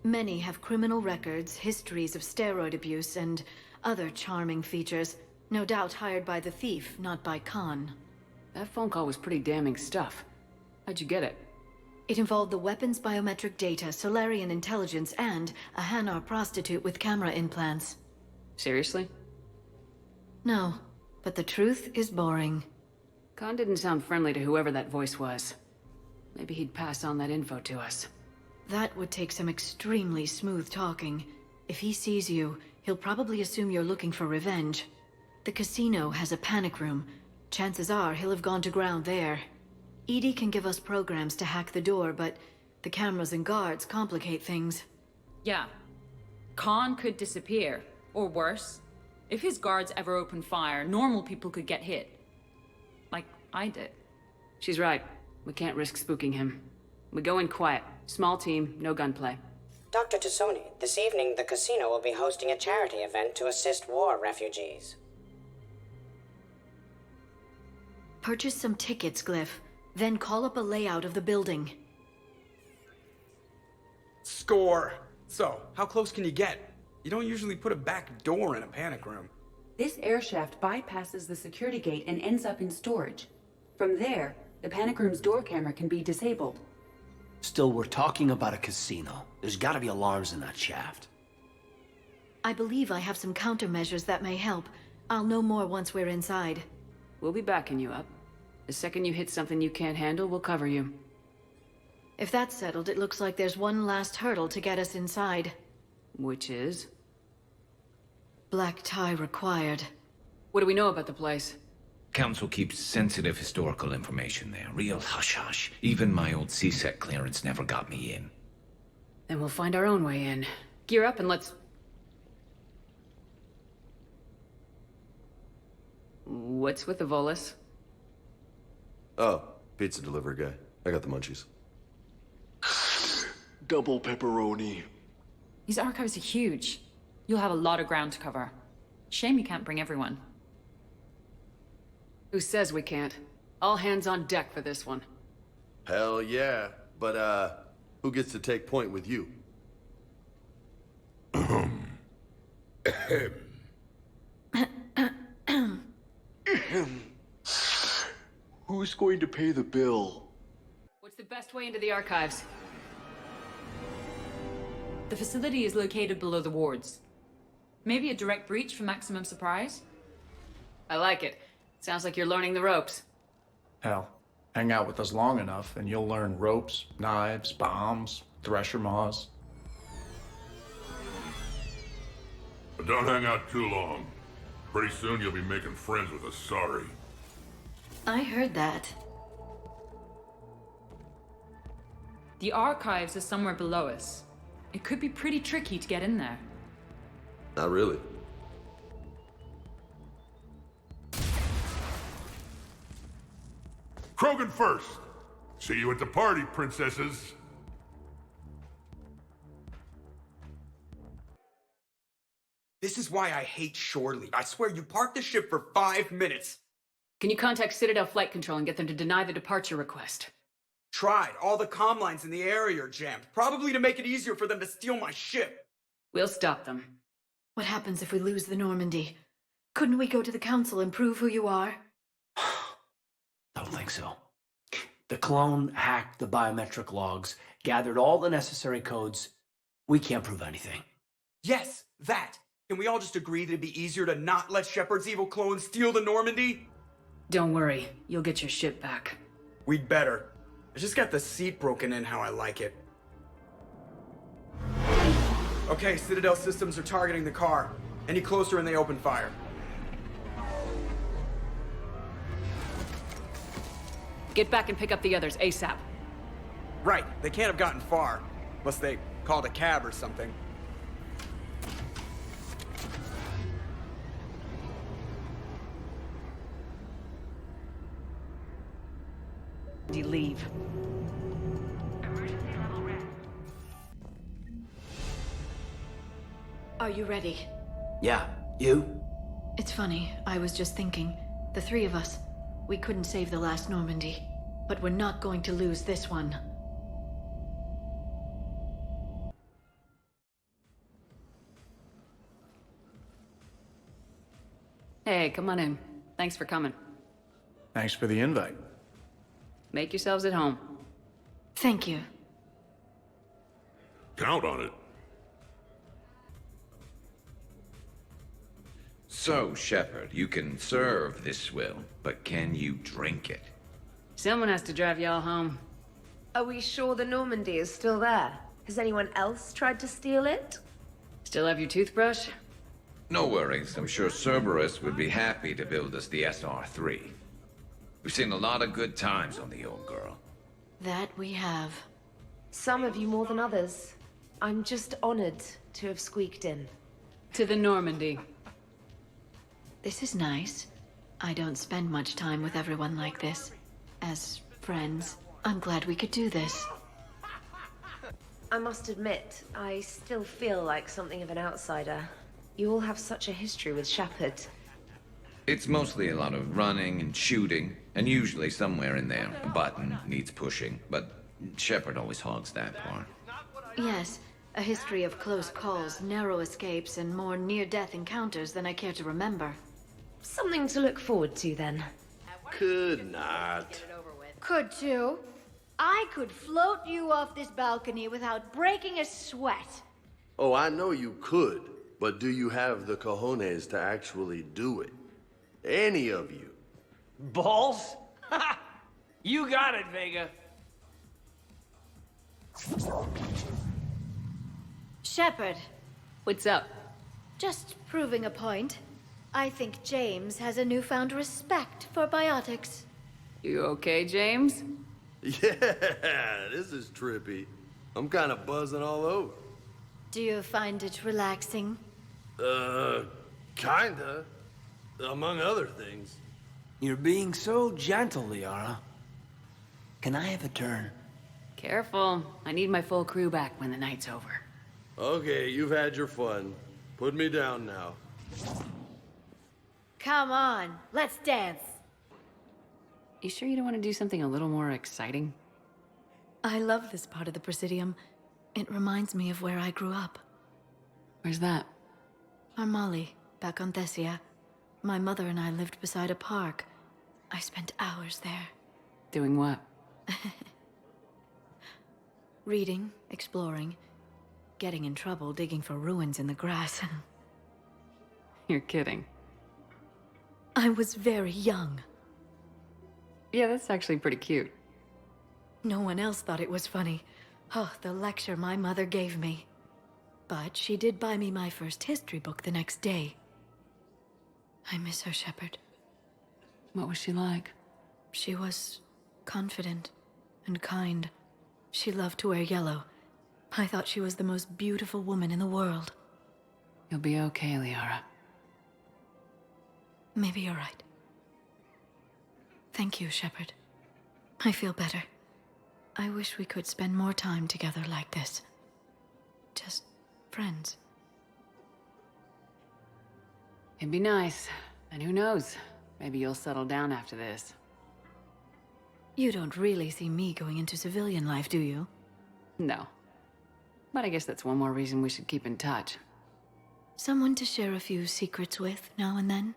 Many have criminal records, histories of steroid abuse, and other charming features. No doubt hired by the thief, not by Khan. That phone call was pretty damning stuff. How'd you get it? It involved the weapons biometric data, Solarian intelligence, and a Hanar prostitute with camera implants. Seriously? No, but the truth is boring. Khan didn't sound friendly to whoever that voice was. Maybe he'd pass on that info to us. That would take some extremely smooth talking. If he sees you, he'll probably assume you're looking for revenge. The casino has a panic room. Chances are he'll have gone to ground there. EDI can give us programs to hack the door, but the cameras and guards complicate things. Yeah. Khan could disappear. Or worse. If his guards ever open fire, normal people could get hit. Like I did. She's right. We can't risk spooking him. We go in quiet. Small team, no gunplay. Dr. Tassoni, this evening the casino will be hosting a charity event to assist war refugees. Purchase some tickets, Glyph. Then call up a layout of the building. Score! So, how close can you get? You don't usually put a back door in a panic room. This airshaft bypasses the security gate and ends up in storage. From there, the panic room's door camera can be disabled. Still, we're talking about a casino. There's gotta be alarms in that shaft. I believe I have some countermeasures that may help. I'll know more once we're inside. We'll be backing you up. The second you hit something you can't handle, we'll cover you. If that's settled, it looks like there's one last hurdle to get us inside. Which is? Black tie required. What do we know about the place? Council keeps sensitive historical information there. Real hush-hush. Even my old CSEC clearance never got me in. Then we'll find our own way in. Gear up and let's... What's with the Volus? Oh, pizza delivery guy. I got the munchies. Double pepperoni. These archives are huge. You'll have a lot of ground to cover. Shame you can't bring everyone. Who says we can't? All hands on deck for this one. Hell yeah. But, who gets to take point with you? Who's going to pay the bill? What's the best way into the archives? The facility is located below the wards. Maybe a direct breach for maximum surprise? I like it. Sounds like you're learning the ropes. Hell, hang out with us long enough and you'll learn ropes, knives, bombs, thresher maws. But don't hang out too long. Pretty soon you'll be making friends with Asari. I heard that. The archives are somewhere below us. It could be pretty tricky to get in there. Not really. Krogan first. See you at the party, princesses. This is why I hate shore leave. I swear, you parked the ship for 5 minutes. Can you contact Citadel Flight Control and get them to deny the departure request? Tried. All the comm lines in the area are jammed. Probably to make it easier for them to steal my ship. We'll stop them. What happens if we lose the Normandy? Couldn't we go to the Council and prove who you are? I don't think so. The clone hacked the biometric logs, gathered all the necessary codes. We can't prove anything. Yes, that. Can we all just agree that it'd be easier to not let Shepard's evil clone steal the Normandy? Don't worry. You'll get your ship back. We'd better. I just got the seat broken in how I like it. Okay, Citadel systems are targeting the car. Any closer and they open fire. Get back and pick up the others, ASAP. Right, they can't have gotten far. Unless they called a cab or something. Leave. Are you ready? Yeah, you? It's funny, I was just thinking. The three of us, we couldn't save the last Normandy. But we're not going to lose this one. Hey, come on in. Thanks for coming. Thanks for the invite. Make yourselves at home. Thank you. Count on it. So, Shepard, you can serve this swill, but can you drink it? Someone has to drive y'all home. Are we sure the Normandy is still there? Has anyone else tried to steal it? Still have your toothbrush? No worries. I'm sure Cerberus would be happy to build us the SR-3. We've seen a lot of good times on the old girl. That we have. Some of you more than others. I'm just honored to have squeaked in. To the Normandy. This is nice. I don't spend much time with everyone like this. As friends, I'm glad we could do this. I must admit, I still feel like something of an outsider. You all have such a history with Shepard. It's mostly a lot of running and shooting, and usually somewhere in there, a button needs pushing, but Shepard always hogs that part. Yes, a history of close calls, narrow escapes, and more near-death encounters than I care to remember. Something to look forward to, then. Could not. Could too. I could float you off this balcony without breaking a sweat. Oh, I know you could, but do you have the cojones to actually do it? Any of you. Balls? Ha! You got it, Vega. Shepard. What's up? Just proving a point. I think James has a newfound respect for biotics. You okay, James? Yeah, this is trippy. I'm kind of buzzing all over. Do you find it relaxing? Kinda. Among other things. You're being so gentle, Liara. Can I have a turn? Careful. I need my full crew back when the night's over. Okay, you've had your fun. Put me down now. Come on, let's dance. You sure you don't want to do something a little more exciting? I love this part of the Presidium. It reminds me of where I grew up. Where's that? Armali, back on Thessia. My mother and I lived beside a park. I spent hours there. Doing what? Reading, exploring, getting in trouble digging for ruins in the grass. You're kidding. I was very young. Yeah, that's actually pretty cute. No one else thought it was funny. Oh, the lecture my mother gave me. But she did buy me my first history book the next day. I miss her, Shepard. What was she like? She was confident and kind. She loved to wear yellow. I thought she was the most beautiful woman in the world. You'll be okay, Liara. Maybe you're right. Thank you, Shepard. I feel better. I wish we could spend more time together like this. Just friends. It'd be nice. And who knows? Maybe you'll settle down after this. You don't really see me going into civilian life, do you? No. But I guess that's one more reason we should keep in touch. Someone to share a few secrets with now and then?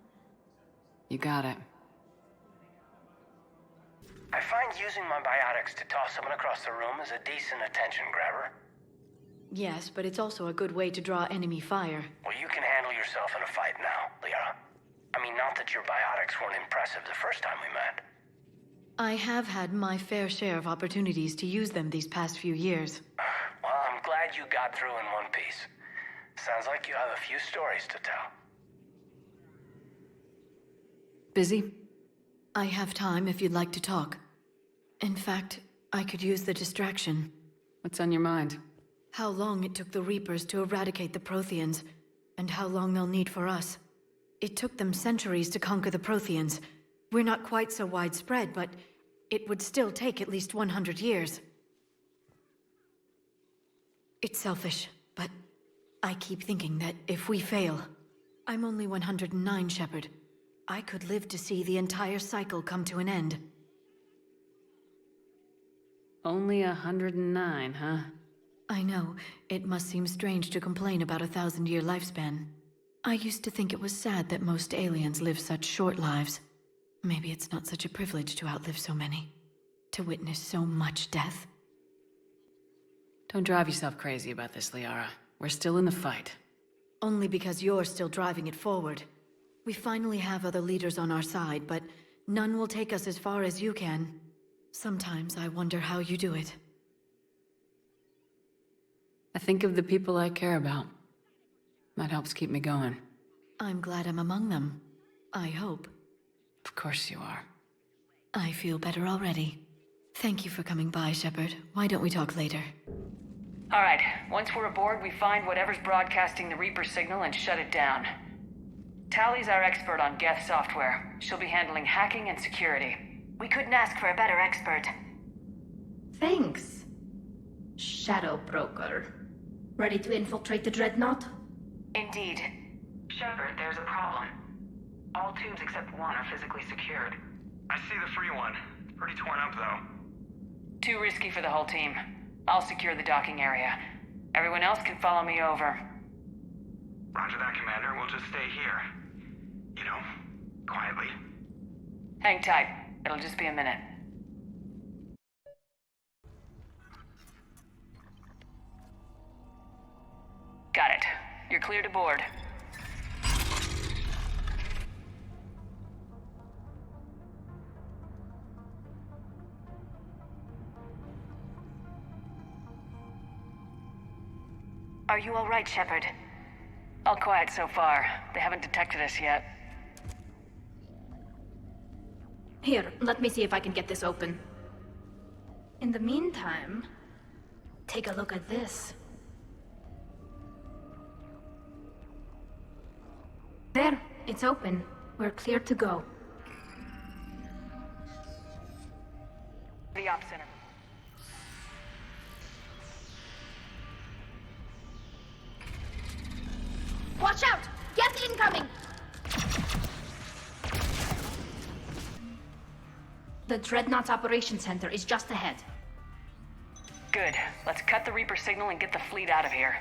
You got it. I find using my biotics to toss someone across the room is a decent attention grabber. Yes, but it's also a good way to draw enemy fire. Well, you can handle yourself in a fight now, Liara. I mean, not that your biotics weren't impressive the first time we met. I have had my fair share of opportunities to use them these past few years. Well, I'm glad you got through in one piece. Sounds like you have a few stories to tell. Busy? I have time if you'd like to talk. In fact, I could use the distraction. What's on your mind? How long it took the Reapers to eradicate the Protheans, and how long they'll need for us. It took them centuries to conquer the Protheans. We're not quite so widespread, but it would still take at least 100 years. It's selfish, but I keep thinking that if we fail... I'm only 109, Shepard. I could live to see the entire cycle come to an end. Only 109, huh? I know. It must seem strange to complain about a 1,000-year lifespan. I used to think it was sad that most aliens live such short lives. Maybe it's not such a privilege to outlive so many. To witness so much death. Don't drive yourself crazy about this, Liara. We're still in the fight. Only because you're still driving it forward. We finally have other leaders on our side, but none will take us as far as you can. Sometimes I wonder how you do it. I think of the people I care about. That helps keep me going. I'm glad I'm among them. I hope. Of course you are. I feel better already. Thank you for coming by, Shepard. Why don't we talk later? All right. Once we're aboard, we find whatever's broadcasting the Reaper signal and shut it down. Tally's our expert on Geth software. She'll be handling hacking and security. We couldn't ask for a better expert. Thanks, Shadow Broker. Ready to infiltrate the Dreadnought? Indeed. Shepard, there's a problem. All tubes except one are physically secured. I see the free one. It's pretty torn up, though. Too risky for the whole team. I'll secure the docking area. Everyone else can follow me over. Roger that, Commander. We'll just stay here. You know, quietly. Hang tight. It'll just be a minute. Got it. You're clear to board. Are you all right, Shepard? All quiet so far. They haven't detected us yet. Here, let me see if I can get this open. In the meantime, take a look at this. There, it's open. We're clear to go. The Op Center. Watch out! Geth incoming! The Dreadnought's Operations Center is just ahead. Good. Let's cut the Reaper signal and get the fleet out of here.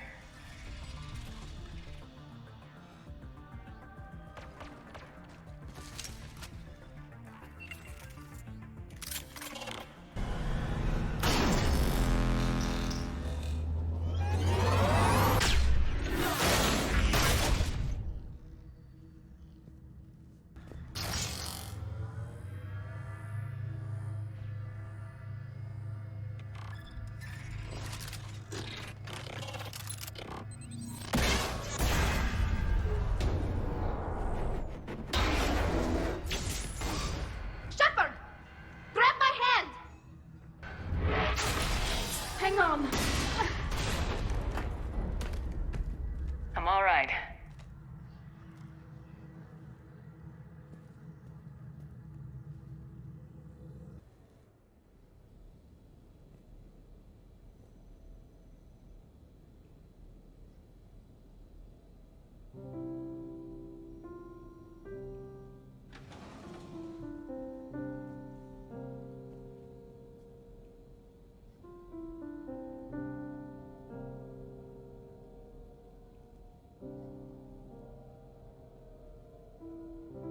I'm all right.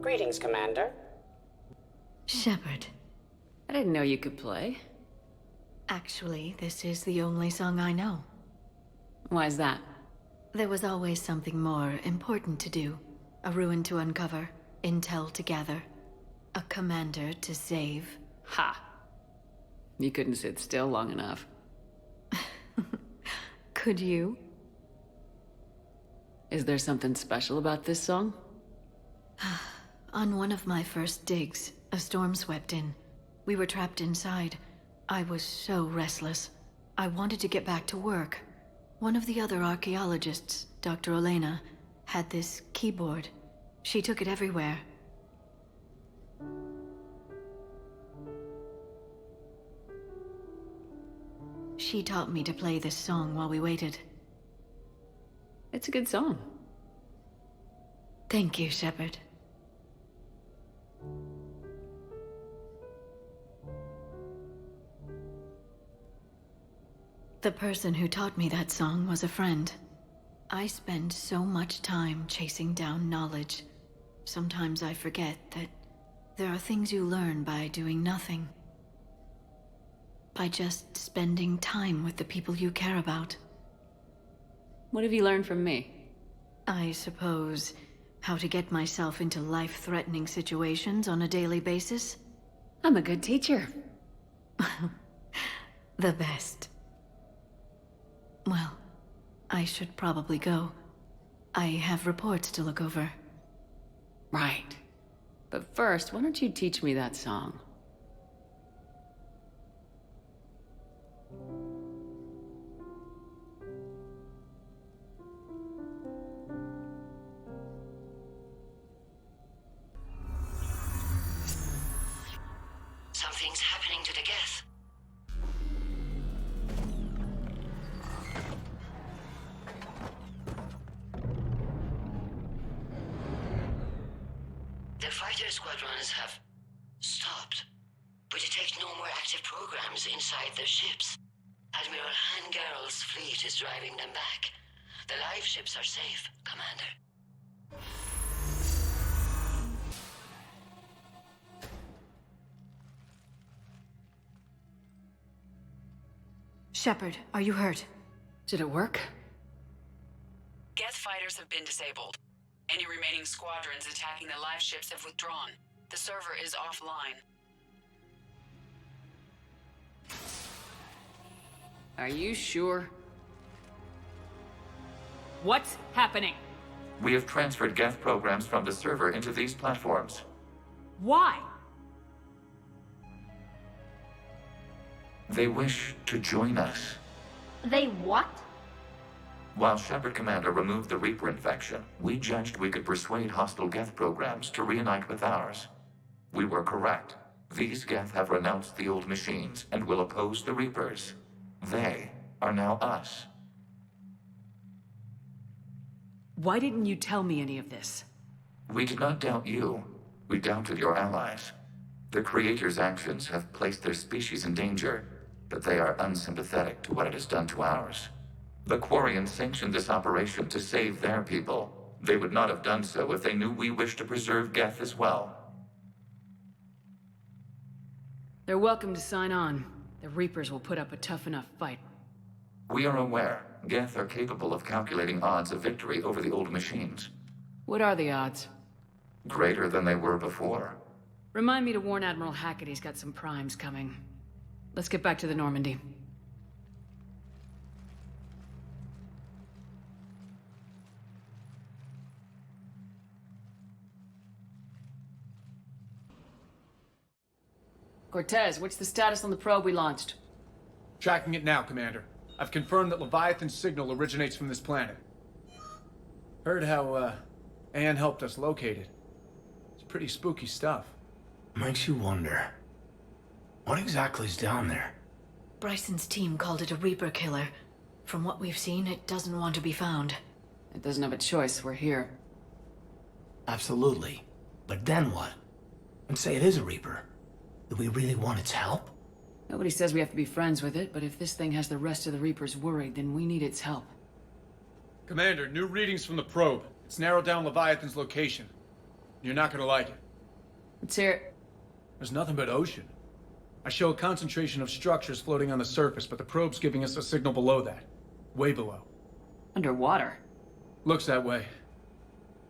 Greetings, Commander. Shepard. I didn't know you could play. Actually, this is the only song I know. Why is that? There was always something more important to do. A ruin to uncover, intel to gather, a commander to save. Ha! You couldn't sit still long enough. Could you? Is there something special about this song? On one of my first digs, a storm swept in. We were trapped inside. I was so restless. I wanted to get back to work. One of the other archaeologists, Dr. Olena, had this keyboard. She took it everywhere. She taught me to play this song while we waited. It's a good song. Thank you, Shepard. The person who taught me that song was a friend. I spend so much time chasing down knowledge. Sometimes I forget that there are things you learn by doing nothing. By just spending time with the people you care about. What have you learned from me? I suppose how to get myself into life-threatening situations on a daily basis. I'm a good teacher. The best. Well, I should probably go. I have reports to look over. Right. But first, why don't you teach me that song? Something's happening to the Geth. The fighter squadrons have stopped. We detect no more active programs inside their ships. Admiral Hangarl's fleet is driving them back. The live ships are safe, Commander. Shepard, are you hurt? Did it work? Geth fighters have been disabled. Any remaining squadrons attacking the live ships have withdrawn. The server is offline. Are you sure? What's happening? We have transferred Geth programs from the server into these platforms. Why? They wish to join us. They what? While Shepard Commander removed the Reaper infection, we judged we could persuade hostile Geth programs to reunite with ours. We were correct. These Geth have renounced the old machines and will oppose the Reapers. They are now us. Why didn't you tell me any of this? We did not doubt you. We doubted your allies. The Creator's actions have placed their species in danger, but they are unsympathetic to what it has done to ours. The Quarians sanctioned this operation to save their people. They would not have done so if they knew we wished to preserve Geth as well. They're welcome to sign on. The Reapers will put up a tough enough fight. We are aware Geth are capable of calculating odds of victory over the old machines. What are the odds? Greater than they were before. Remind me to warn Admiral Hackett he's got some primes coming. Let's get back to the Normandy. Cortez, what's the status on the probe we launched? Tracking it now, Commander. I've confirmed that Leviathan's signal originates from this planet. Heard how, Anne helped us locate it. It's pretty spooky stuff. Makes you wonder. What exactly is down there? Bryson's team called it a Reaper killer. From what we've seen, it doesn't want to be found. It doesn't have a choice, we're here. Absolutely. But then what? And say it is a Reaper. Do we really want its help? Nobody says we have to be friends with it, but if this thing has the rest of the Reapers worried, then we need its help. Commander, new readings from the probe. It's narrowed down Leviathan's location. You're not gonna like it. Let's hear it. There's nothing but ocean. I show a concentration of structures floating on the surface, but the probe's giving us a signal below that. Way below. Underwater? Looks that way.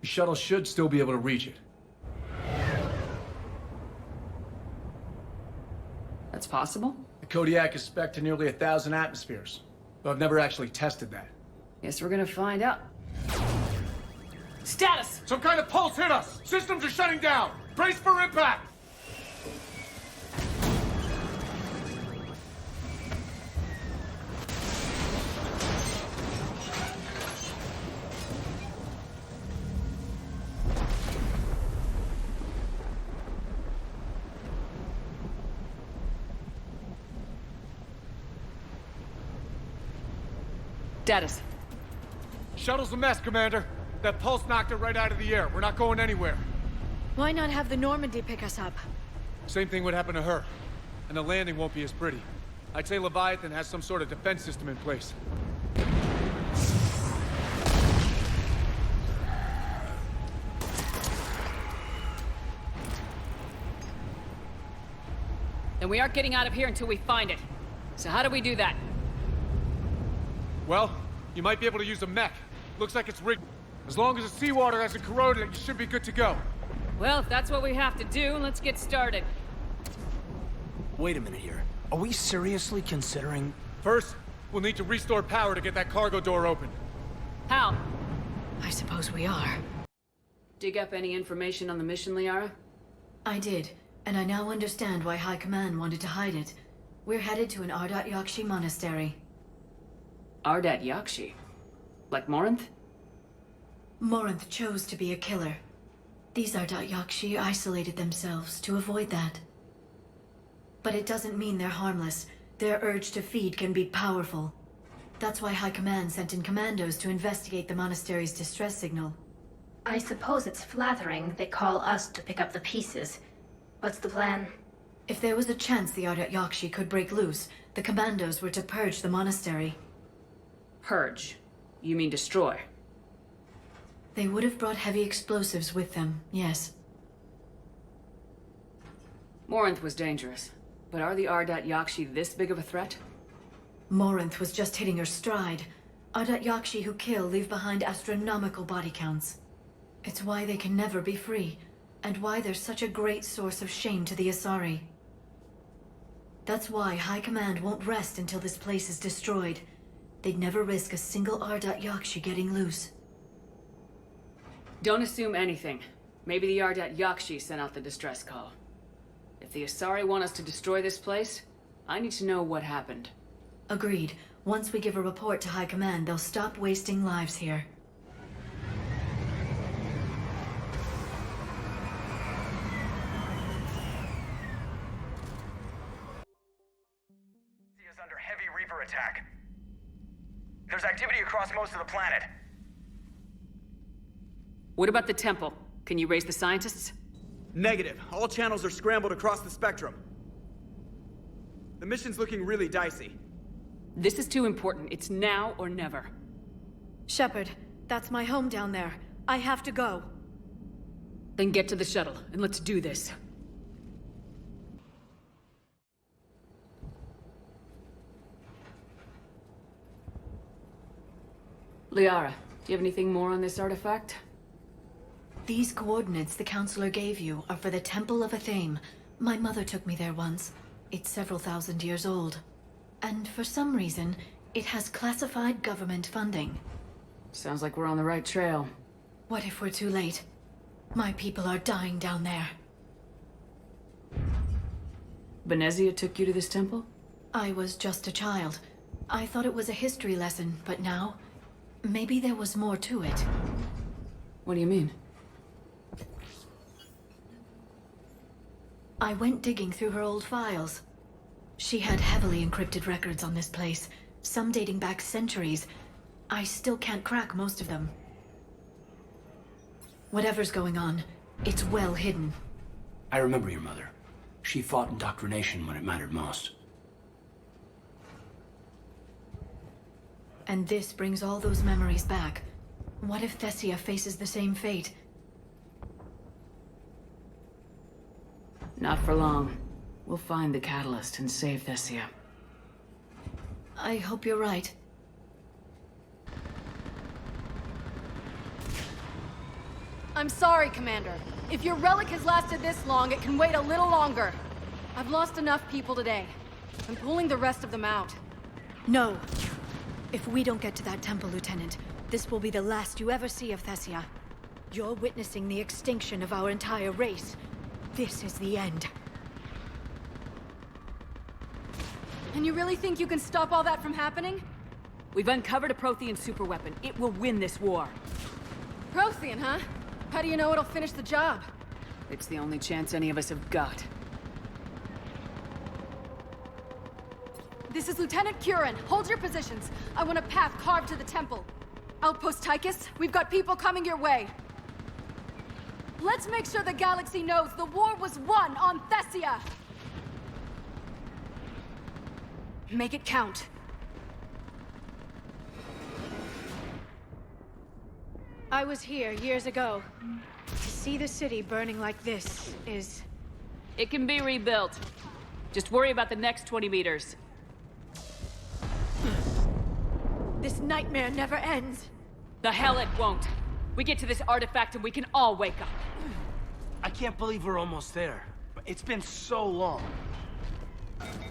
The shuttle should still be able to reach it. That's possible? The Kodiak is spec'd to nearly 1,000 atmospheres, but I've never actually tested that. Guess we're gonna find out. Status! Some kind of pulse hit us! Systems are shutting down! Brace for impact! Status. Shuttle's a mess, Commander. That pulse knocked it right out of the air. We're not going anywhere. Why not have the Normandy pick us up? Same thing would happen to her. And the landing won't be as pretty. I'd say Leviathan has some sort of defense system in place. Then we aren't getting out of here until we find it. So how do we do that? Well, you might be able to use a mech. Looks like it's rigged. As long as the seawater hasn't corroded it, you should be good to go. Well, if that's what we have to do, let's get started. Wait a minute here. Are we seriously considering... First, we'll need to restore power to get that cargo door open. How? I suppose we are. Dig up any information on the mission, Liara? I did, and I now understand why High Command wanted to hide it. We're headed to an Ardat Yakshi monastery. Ardat Yakshi? Like Morinth? Morinth chose to be a killer. These Ardat Yakshi isolated themselves to avoid that. But it doesn't mean they're harmless. Their urge to feed can be powerful. That's why High Command sent in commandos to investigate the monastery's distress signal. I suppose it's flattering they call us to pick up the pieces. What's the plan? If there was a chance the Ardat Yakshi could break loose, the commandos were to purge the monastery. Purge? You mean destroy? They would have brought heavy explosives with them, yes. Morinth was dangerous, but are the Ardat Yakshi this big of a threat? Morinth was just hitting her stride. Ardat Yakshi who kill leave behind astronomical body counts. It's why they can never be free, and why they're such a great source of shame to the Asari. That's why High Command won't rest until this place is destroyed. They'd never risk a single Ardat Yakshi getting loose. Don't assume anything. Maybe the Ardat Yakshi sent out the distress call. If the Asari want us to destroy this place, I need to know what happened. Agreed. Once we give a report to High Command, they'll stop wasting lives here. Is under heavy Reaper attack. There's activity across most of the planet. What about the temple? Can you raise the scientists? Negative. All channels are scrambled across the spectrum. The mission's looking really dicey. This is too important. It's now or never. Shepard, that's my home down there. I have to go. Then get to the shuttle, and let's do this. Liara, do you have anything more on this artifact? These coordinates the Counselor gave you are for the Temple of Athame. My mother took me there once. It's several thousand years old. And for some reason, it has classified government funding. Sounds like we're on the right trail. What if we're too late? My people are dying down there. Venezia took you to this temple? I was just a child. I thought it was a history lesson, but now... maybe there was more to it. What do you mean? I went digging through her old files. She had heavily encrypted records on this place, some dating back centuries. I still can't crack most of them. Whatever's going on, it's well hidden. I remember your mother. She fought indoctrination when it mattered most. And this brings all those memories back. What if Thessia faces the same fate? Not for long. We'll find the catalyst and save Thessia. I hope you're right. I'm sorry, Commander. If your relic has lasted this long, it can wait a little longer. I've lost enough people today. I'm pulling the rest of them out. No. If we don't get to that temple, Lieutenant, this will be the last you ever see of Thessia. You're witnessing the extinction of our entire race. This is the end. And you really think you can stop all that from happening? We've uncovered a Prothean superweapon. It will win this war. Prothean, huh? How do you know it'll finish the job? It's the only chance any of us have got. This is Lieutenant Curran. Hold your positions. I want a path carved to the temple. Outpost Tychus, we've got people coming your way. Let's make sure the galaxy knows the war was won on Thessia! Make it count. I was here years ago. To see the city burning like this is... It can be rebuilt. Just worry about the next 20 meters. This nightmare never ends. The hell it won't. We get to this artifact and we can all wake up. I can't believe we're almost there. It's been so long.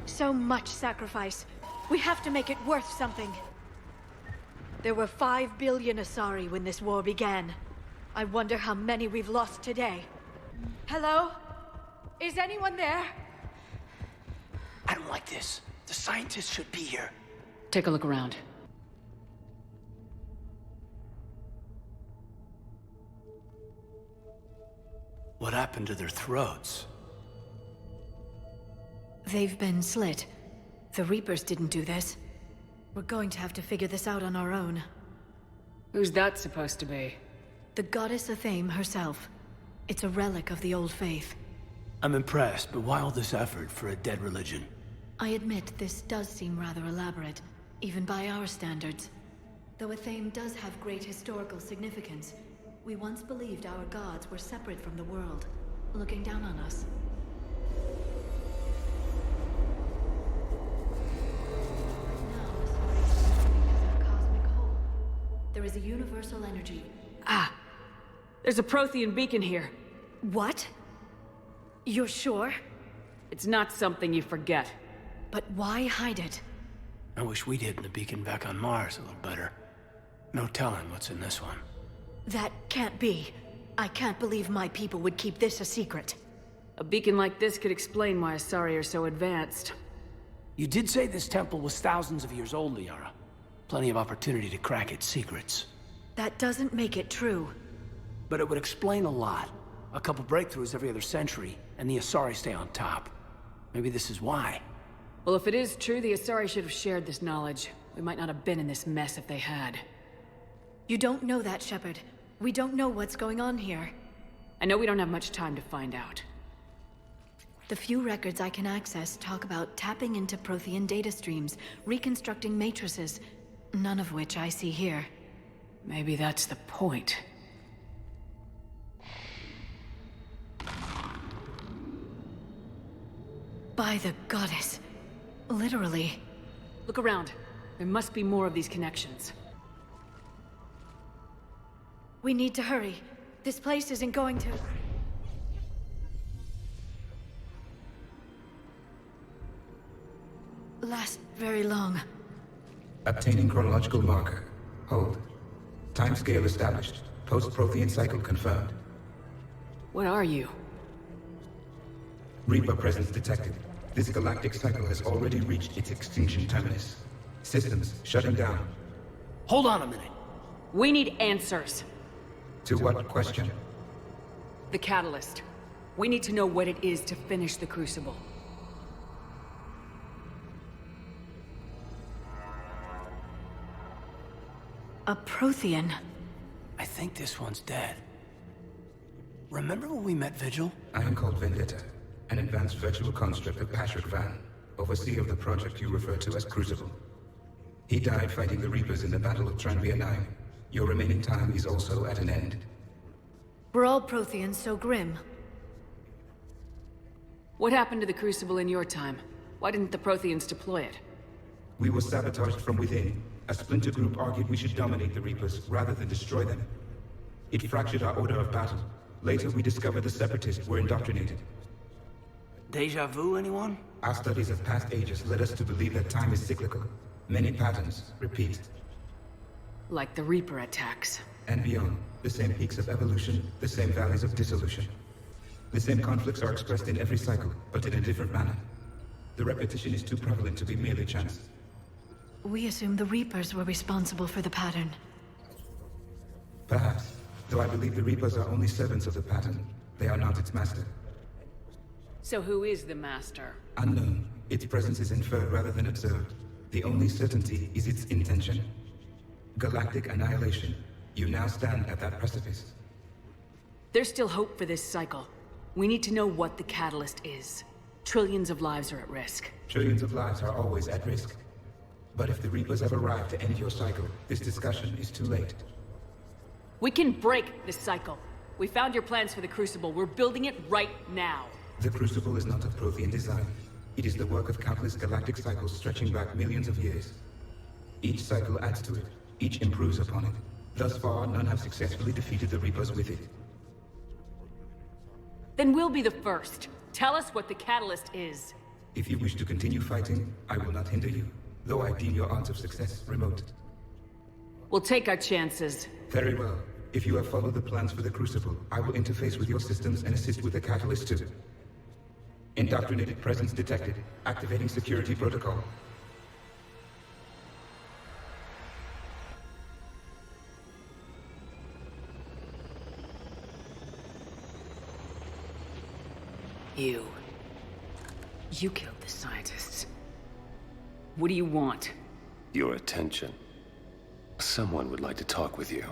So much sacrifice. We have to make it worth something. There were 5 billion Asari when this war began. I wonder how many we've lost today. Hello? Is anyone there? I don't like this. The scientists should be here. Take a look around. What happened to their throats? They've been slit. The Reapers didn't do this. We're going to have to figure this out on our own. Who's that supposed to be? The goddess Athame herself. It's a relic of the old faith. I'm impressed, but why all this effort for a dead religion? I admit this does seem rather elaborate, even by our standards. Though Athame does have great historical significance, we once believed our gods were separate from the world, looking down on us. There is a universal energy. Ah! There's a Prothean beacon here. What? You're sure? It's not something you forget. But why hide it? I wish we'd hidden the beacon back on Mars a little better. No telling what's in this one. That can't be. I can't believe my people would keep this a secret. A beacon like this could explain why Asari are so advanced. You did say this temple was thousands of years old, Liara. Plenty of opportunity to crack its secrets. That doesn't make it true. But it would explain a lot. A couple breakthroughs every other century, and the Asari stay on top. Maybe this is why. Well, if it is true, the Asari should have shared this knowledge. We might not have been in this mess if they had. You don't know that, Shepard. We don't know what's going on here. I know we don't have much time to find out. The few records I can access talk about tapping into Prothean data streams, reconstructing matrices, none of which I see here. Maybe that's the point. By the goddess. Literally. Look around. There must be more of these connections. We need to hurry. This place isn't going to... last very long. Obtaining chronological marker. Hold. Timescale established. Post-Prothean cycle confirmed. What are you? Reaper presence detected. This galactic cycle has already reached its extinction terminus. Systems shutting down. Hold on a minute. We need answers. To what question? The catalyst. We need to know what it is to finish the Crucible. A Prothean. I think this one's dead. Remember when we met Vigil? I am called Vendetta, an advanced virtual construct of Patrick Van, overseer of the project you refer to as Crucible. He died fighting the Reapers in the Battle of Trine. Your remaining time is also at an end. Were all Protheans so grim? What happened to the Crucible in your time? Why didn't the Protheans deploy it? We were sabotaged from within. A splinter group argued we should dominate the Reapers rather than destroy them. It fractured our order of battle. Later, we discovered the Separatists were indoctrinated. Deja vu, anyone? Our studies of past ages led us to believe that time is cyclical. Many patterns repeat. Like the Reaper attacks. And beyond, the same peaks of evolution, the same valleys of dissolution. The same conflicts are expressed in every cycle, but in a different manner. The repetition is too prevalent to be merely chance. We assumed the Reapers were responsible for the pattern. Perhaps, though I believe the Reapers are only servants of the pattern. They are not its master. So who is the master? Unknown. Its presence is inferred rather than observed. The only certainty is its intention. Galactic annihilation. You now stand at that precipice. There's still hope for this cycle. We need to know what the catalyst is. Trillions of lives are at risk. Trillions of lives are always at risk. But if the Reapers have arrived to end your cycle, this discussion is too late. We can break this cycle. We found your plans for the Crucible. We're building it right now. The Crucible is not of Prothean design. It is the work of countless galactic cycles stretching back millions of years. Each cycle adds to it. Each improves upon it. Thus far, none have successfully defeated the Reapers with it. Then we'll be the first. Tell us what the catalyst is. If you wish to continue fighting, I will not hinder you. Though I deem your odds of success remote. We'll take our chances. Very well. If you have followed the plans for the Crucible, I will interface with your systems and assist with the catalyst too. Indoctrinated presence detected. Activating security protocol. You killed the scientists. What do you want? Your attention. Someone would like to talk with you.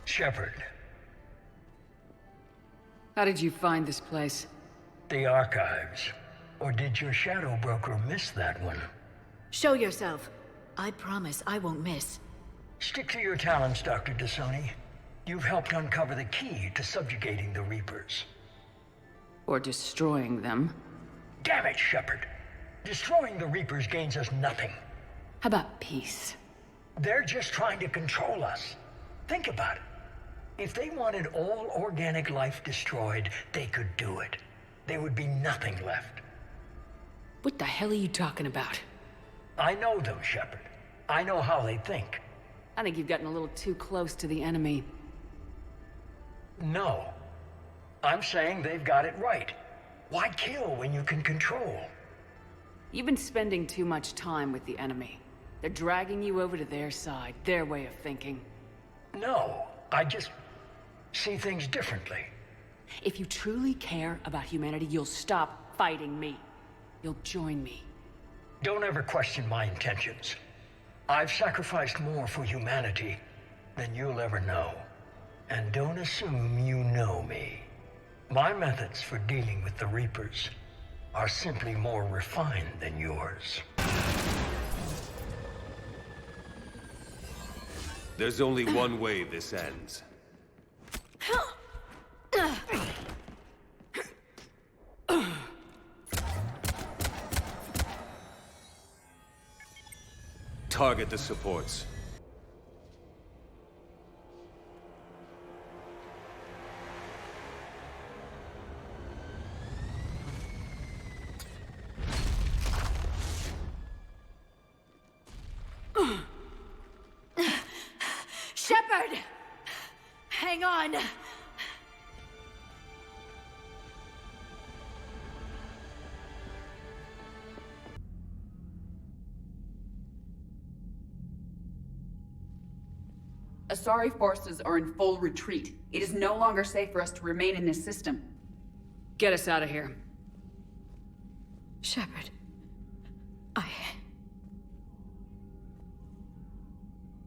Shepard. How did you find this place? The archives. Or did your shadow broker miss that one? Show yourself. I promise I won't miss. Stick to your talents, Dr. Dasoni. You've helped uncover the key to subjugating the Reapers. Or destroying them. Damn it, Shepard. Destroying the Reapers gains us nothing. How about peace? They're just trying to control us. Think about it. If they wanted all organic life destroyed, they could do it. There would be nothing left. What the hell are you talking about? I know them, Shepard. I know how they think. I think you've gotten a little too close to the enemy. No. I'm saying they've got it right. Why kill when you can control? You've been spending too much time with the enemy. They're dragging you over to their side, their way of thinking. No, I just see things differently. If you truly care about humanity, you'll stop fighting me. You'll join me. Don't ever question my intentions. I've sacrificed more for humanity than you'll ever know. And don't assume you know me. My methods for dealing with the Reapers are simply more refined than yours. There's only one way this ends. Target the supports. Shepard! Hang on! Asari forces are in full retreat. It is no longer safe for us to remain in this system. Get us out of here. Shepard,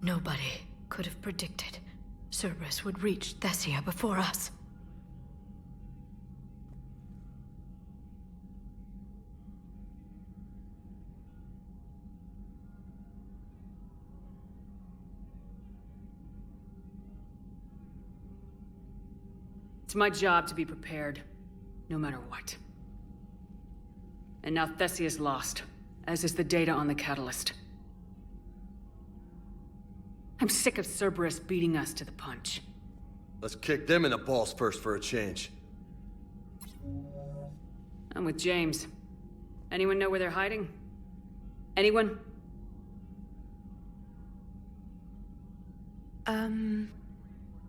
Nobody could have predicted Cerberus would reach Thessia before us. It's my job to be prepared, no matter what. And now Thessia's lost, as is the data on the catalyst. I'm sick of Cerberus beating us to the punch. Let's kick them in the balls first for a change. I'm with James. Anyone know where they're hiding? Anyone?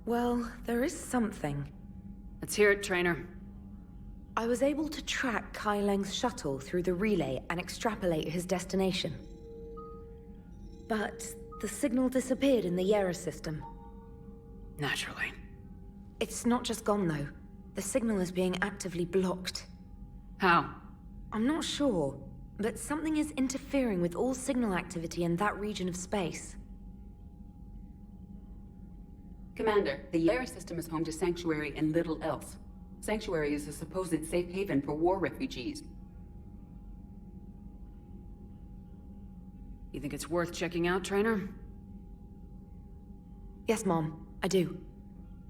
Well, there is something. Let's hear it, Trainer. I was able to track Kai Leng's shuttle through the relay and extrapolate his destination. But the signal disappeared in the Ciera system. Naturally. It's not just gone, though. The signal is being actively blocked. How? I'm not sure, but something is interfering with all signal activity in that region of space. Commander, the Liara system is home to Sanctuary and little else. Sanctuary is a supposed safe haven for war refugees. You think it's worth checking out, Trainer? Yes, Mom, I do.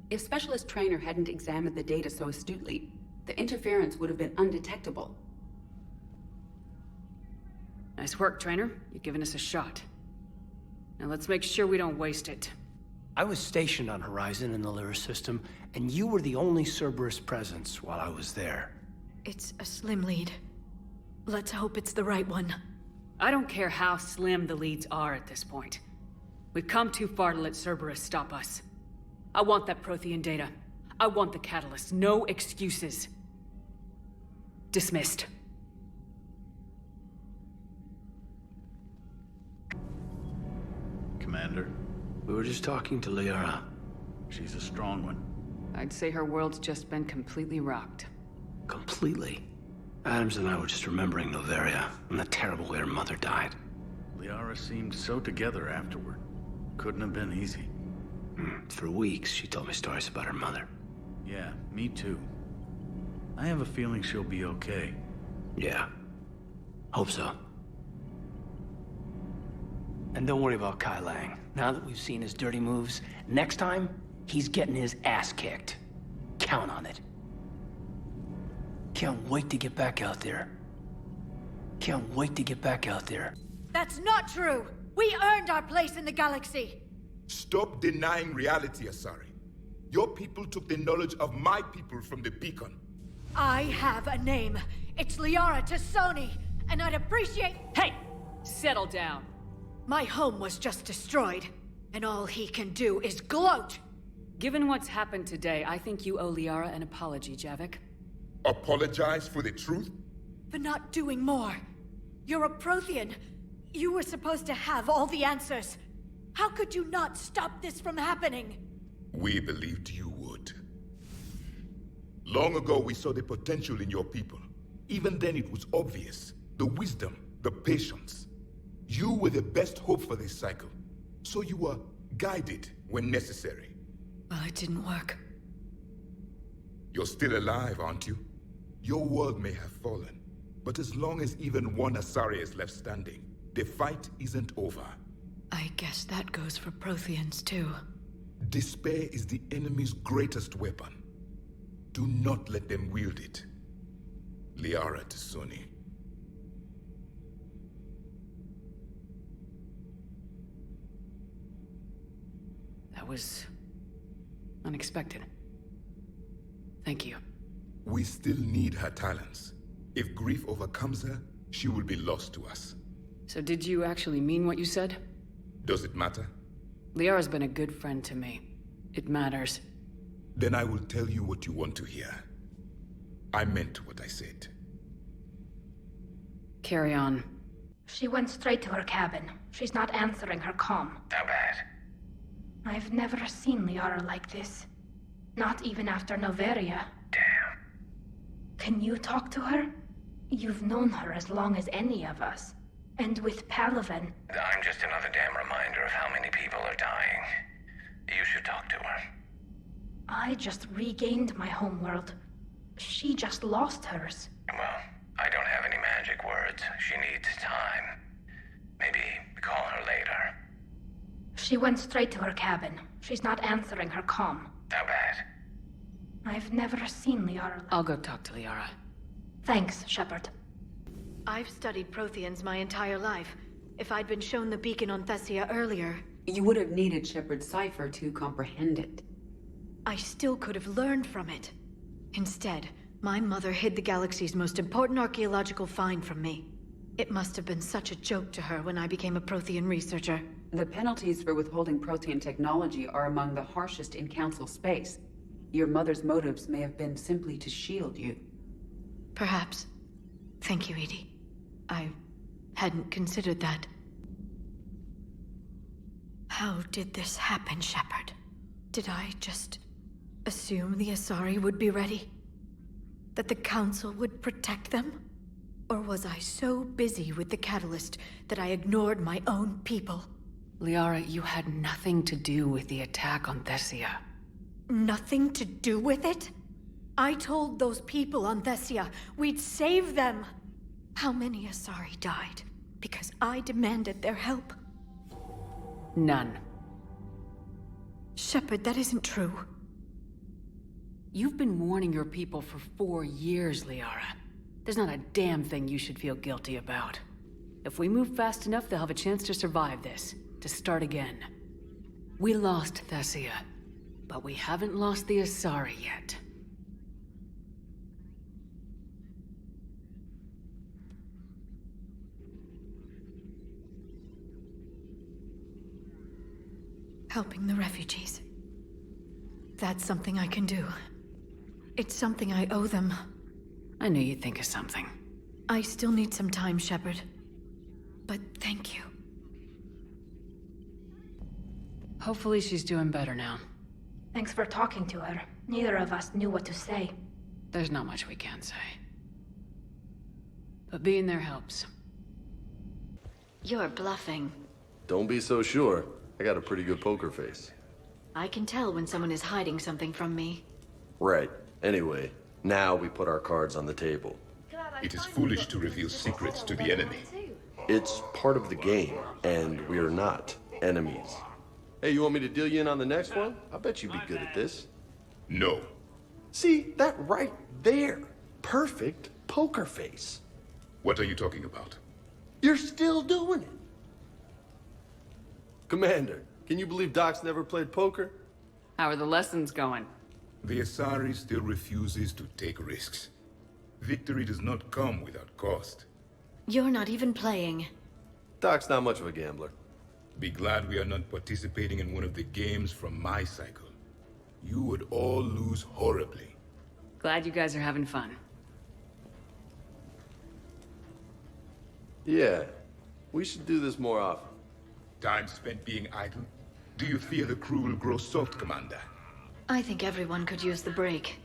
If Specialist Trainer hadn't examined the data so astutely, the interference would have been undetectable. Nice work, Trainer. You've given us a shot. Now let's make sure we don't waste it. I was stationed on Horizon in the Liara system, and you were the only Cerberus presence while I was there. It's a slim lead. Let's hope it's the right one. I don't care how slim the leads are at this point. We've come too far to let Cerberus stop us. I want that Prothean data. I want the catalyst. No excuses. Dismissed. Commander? We were just talking to Liara. She's a strong one. I'd say her world's just been completely rocked. Completely? Adams and I were just remembering Noveria and the terrible way her mother died. Liara seemed so together afterward. Couldn't have been easy. For weeks, she told me stories about her mother. Yeah, me too. I have a feeling she'll be okay. Yeah. Hope so. And don't worry about Kai Lang. Now that we've seen his dirty moves, next time, he's getting his ass kicked. Count on it. Can't wait to get back out there. Can't wait to get back out there. That's not true! We earned our place in the galaxy! Stop denying reality, Asari. Your people took the knowledge of my people from the beacon. I have a name. It's Liara Tassoni, and I'd appreciate— Hey! Settle down. My home was just destroyed, and all he can do is gloat! Given what's happened today, I think you owe Liara an apology, Javik. Apologize for the truth? For not doing more. You're a Prothean. You were supposed to have all the answers. How could you not stop this from happening? We believed you would. Long ago, we saw the potential in your people. Even then, it was obvious. The wisdom, the patience. You were the best hope for this cycle. So you were guided when necessary. Well, it didn't work. You're still alive, aren't you? Your world may have fallen, but as long as even one Asari is left standing, the fight isn't over. I guess that goes for Protheans, too. Despair is the enemy's greatest weapon. Do not let them wield it. Liara to Sony. That was unexpected. Thank you. We still need her talents. If grief overcomes her, she will be lost to us. So did you actually mean what you said? Does it matter? Liara's been a good friend to me. It matters. Then I will tell you what you want to hear. I meant what I said. Carry on. She went straight to her cabin. She's not answering her comm. How bad? I've never seen Liara like this. Not even after Noveria. Damn. Can you talk to her? You've known her as long as any of us. And with Palaven... I'm just another damn reminder of how many people are dying. You should talk to her. I just regained my homeworld. She just lost hers. Well, I don't have any magic words. She needs time. Maybe call her later. She went straight to her cabin. She's not answering her comm. How bad? I've never seen Liara. I'll go talk to Liara. Thanks, Shepard. I've studied Protheans my entire life. If I'd been shown the beacon on Thessia earlier... You would have needed Shepard's cipher to comprehend it. I still could have learned from it. Instead, my mother hid the galaxy's most important archaeological find from me. It must have been such a joke to her when I became a Prothean researcher. The penalties for withholding Prothean technology are among the harshest in Council space. Your mother's motives may have been simply to shield you. Perhaps. Thank you, Edie. I hadn't considered that. How did this happen, Shepard? Did I just assume the Asari would be ready? That the Council would protect them? Or was I so busy with the Catalyst that I ignored my own people? Liara, you had nothing to do with the attack on Thessia. Nothing to do with it? I told those people on Thessia we'd save them. How many Asari died because I demanded their help? None. Shepard, that isn't true. You've been warning your people for 4 years, Liara. There's not a damn thing you should feel guilty about. If we move fast enough, they'll have a chance to survive this, to start again. We lost Thessia, but we haven't lost the Asari yet. Helping the refugees. That's something I can do. It's something I owe them. I knew you'd think of something. I still need some time, Shepard. But thank you. Hopefully she's doing better now. Thanks for talking to her. Neither of us knew what to say. There's not much we can say. But being there helps. You're bluffing. Don't be so sure. I got a pretty good poker face. I can tell when someone is hiding something from me. Right. Anyway, now we put our cards on the table. It is foolish to reveal secrets to the enemy. It's part of the game, and we're not enemies. Hey, you want me to deal you in on the next one? I bet you'd be good at this. No. See, that right there. Perfect poker face. What are you talking about? You're still doing it. Commander, can you believe Doc's never played poker? How are the lessons going? The Asari still refuses to take risks. Victory does not come without cost. You're not even playing. Doc's not much of a gambler. Be glad we are not participating in one of the games from my cycle. You would all lose horribly. Glad you guys are having fun. Yeah, we should do this more often. Time spent being idle? Do you fear the crew will grow soft, Commander? I think everyone could use the break.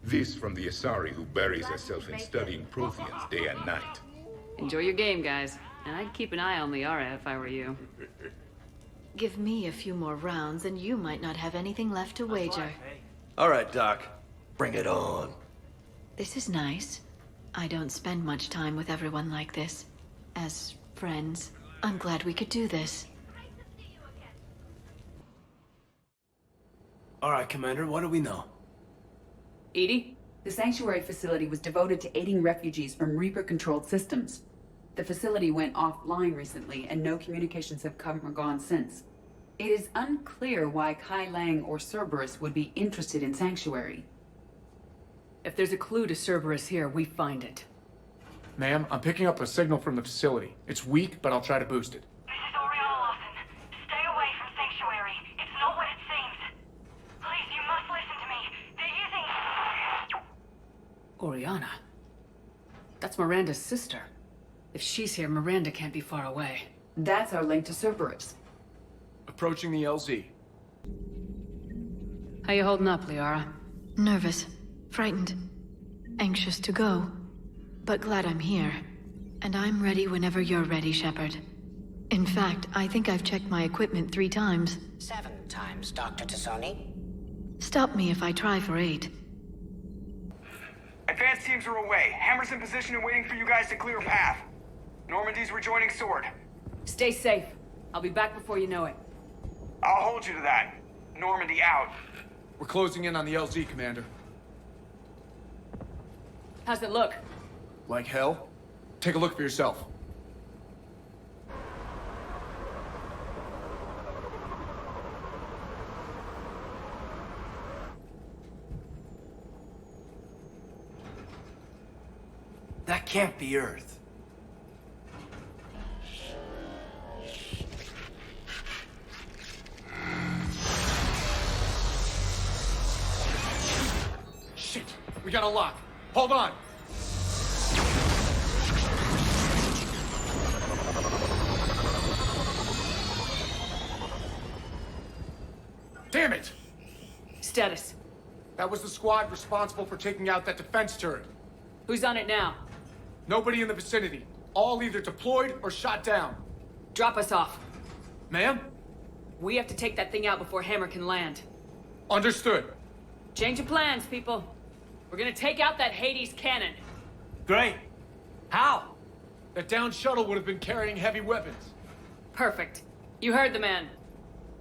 This from the Asari who buries herself in studying Protheans day and night. Enjoy your game, guys. And I'd keep an eye on Liara if I were you. Give me a few more rounds and you might not have anything left to wager. All right, Doc. Bring it on. This is nice. I don't spend much time with everyone like this. As friends, I'm glad we could do this. All right, Commander, what do we know? Edie? The sanctuary facility was devoted to aiding refugees from Reaper-controlled systems. The facility went offline recently, and no communications have come or gone since. It is unclear why Kai Lang or Cerberus would be interested in Sanctuary. If there's a clue to Cerberus here, we find it. Ma'am, I'm picking up a signal from the facility. It's weak, but I'll try to boost it. This is Oriana Lawson. Stay away from Sanctuary. It's not what it seems. Please, you must listen to me. They're using... Oriana? That's Miranda's sister. If she's here, Miranda can't be far away. That's our link to Cerberus. Approaching the LZ. How you holding up, Liara? Nervous, frightened, anxious to go, but glad I'm here. And I'm ready whenever you're ready, Shepard. In fact, I think I've checked my equipment 3 times. 7 times, Dr. Tassoni. Stop me if I try for 8. Advanced teams are away. Hammer's in position and waiting for you guys to clear a path. Normandy's rejoining Sword. Stay safe. I'll be back before you know it. I'll hold you to that. Normandy out. We're closing in on the LZ, Commander. How's it look? Like hell? Take a look for yourself. That can't be Earth. Shit! We got a lock. Hold on! Damn it! Status. That was the squad responsible for taking out that defense turret. Who's on it now? Nobody in the vicinity. All either deployed or shot down. Drop us off. Ma'am? We have to take that thing out before Hammer can land. Understood. Change of plans, people. We're gonna take out that Hades cannon. Great. How? That downed shuttle would have been carrying heavy weapons. Perfect. You heard the man.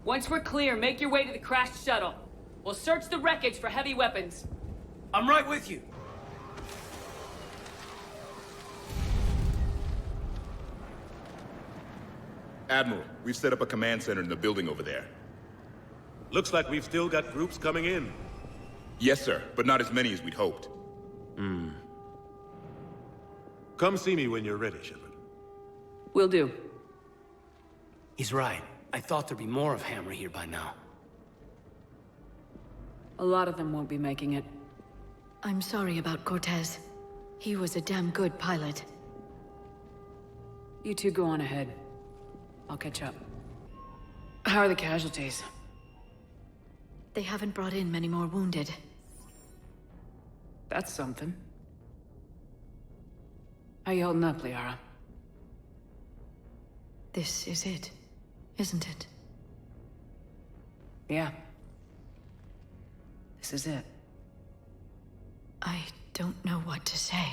Once we're clear, make your way to the crashed shuttle. We'll search the wreckage for heavy weapons. I'm right with you. Admiral, we've set up a command center in the building over there. Looks like we've still got groups coming in. Yes, sir, but not as many as we'd hoped. Come see me when you're ready, Shepard. Will do. He's right. I thought there'd be more of Hammer here by now. A lot of them won't be making it. I'm sorry about Cortez. He was a damn good pilot. You two go on ahead. I'll catch up. How are the casualties? They haven't brought in many more wounded. That's something. How you holding up, Liara? This is it, isn't it? Yeah. This is it. I don't know what to say.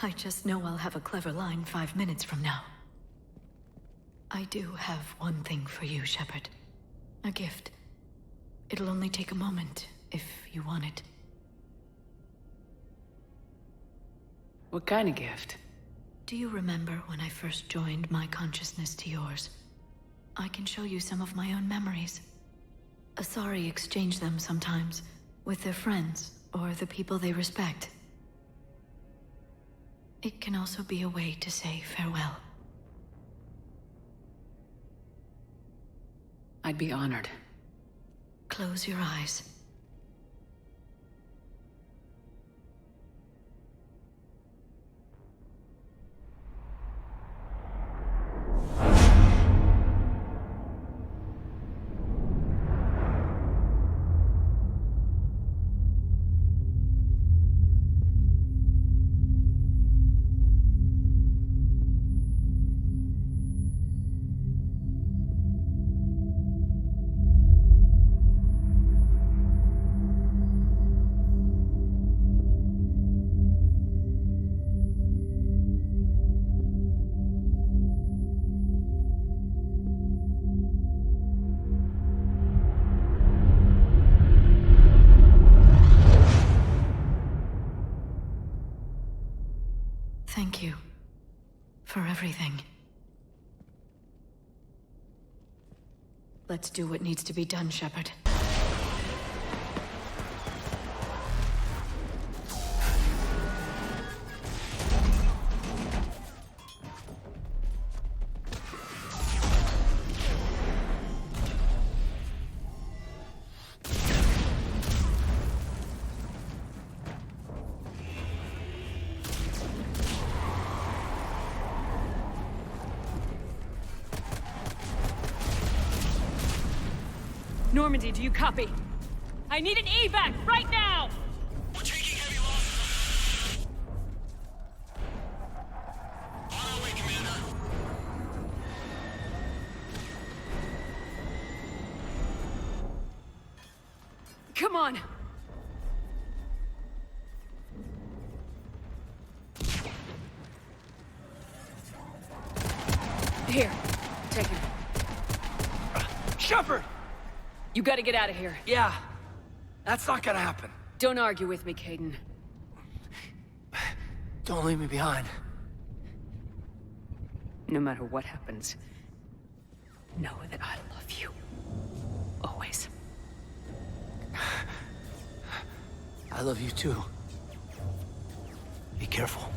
I just know I'll have a clever line 5 minutes from now. I do have one thing for you, Shepard. A gift. It'll only take a moment, if you want it. What kind of gift? Do you remember when I first joined my consciousness to yours? I can show you some of my own memories. Asari exchange them sometimes, with their friends, or the people they respect. It can also be a way to say farewell. I'd be honored. Close your eyes. everything. Let's do what needs to be done, Shepard. Normandy, do you copy? I need an evac right now! We're taking heavy losses. On our way, Commander. Come on! Here, take him. Shepard! You gotta get out of here. Yeah, that's not gonna happen. Don't argue with me, Kaidan. Don't leave me behind. No matter what happens, know that I love you. Always. I love you too. Be careful.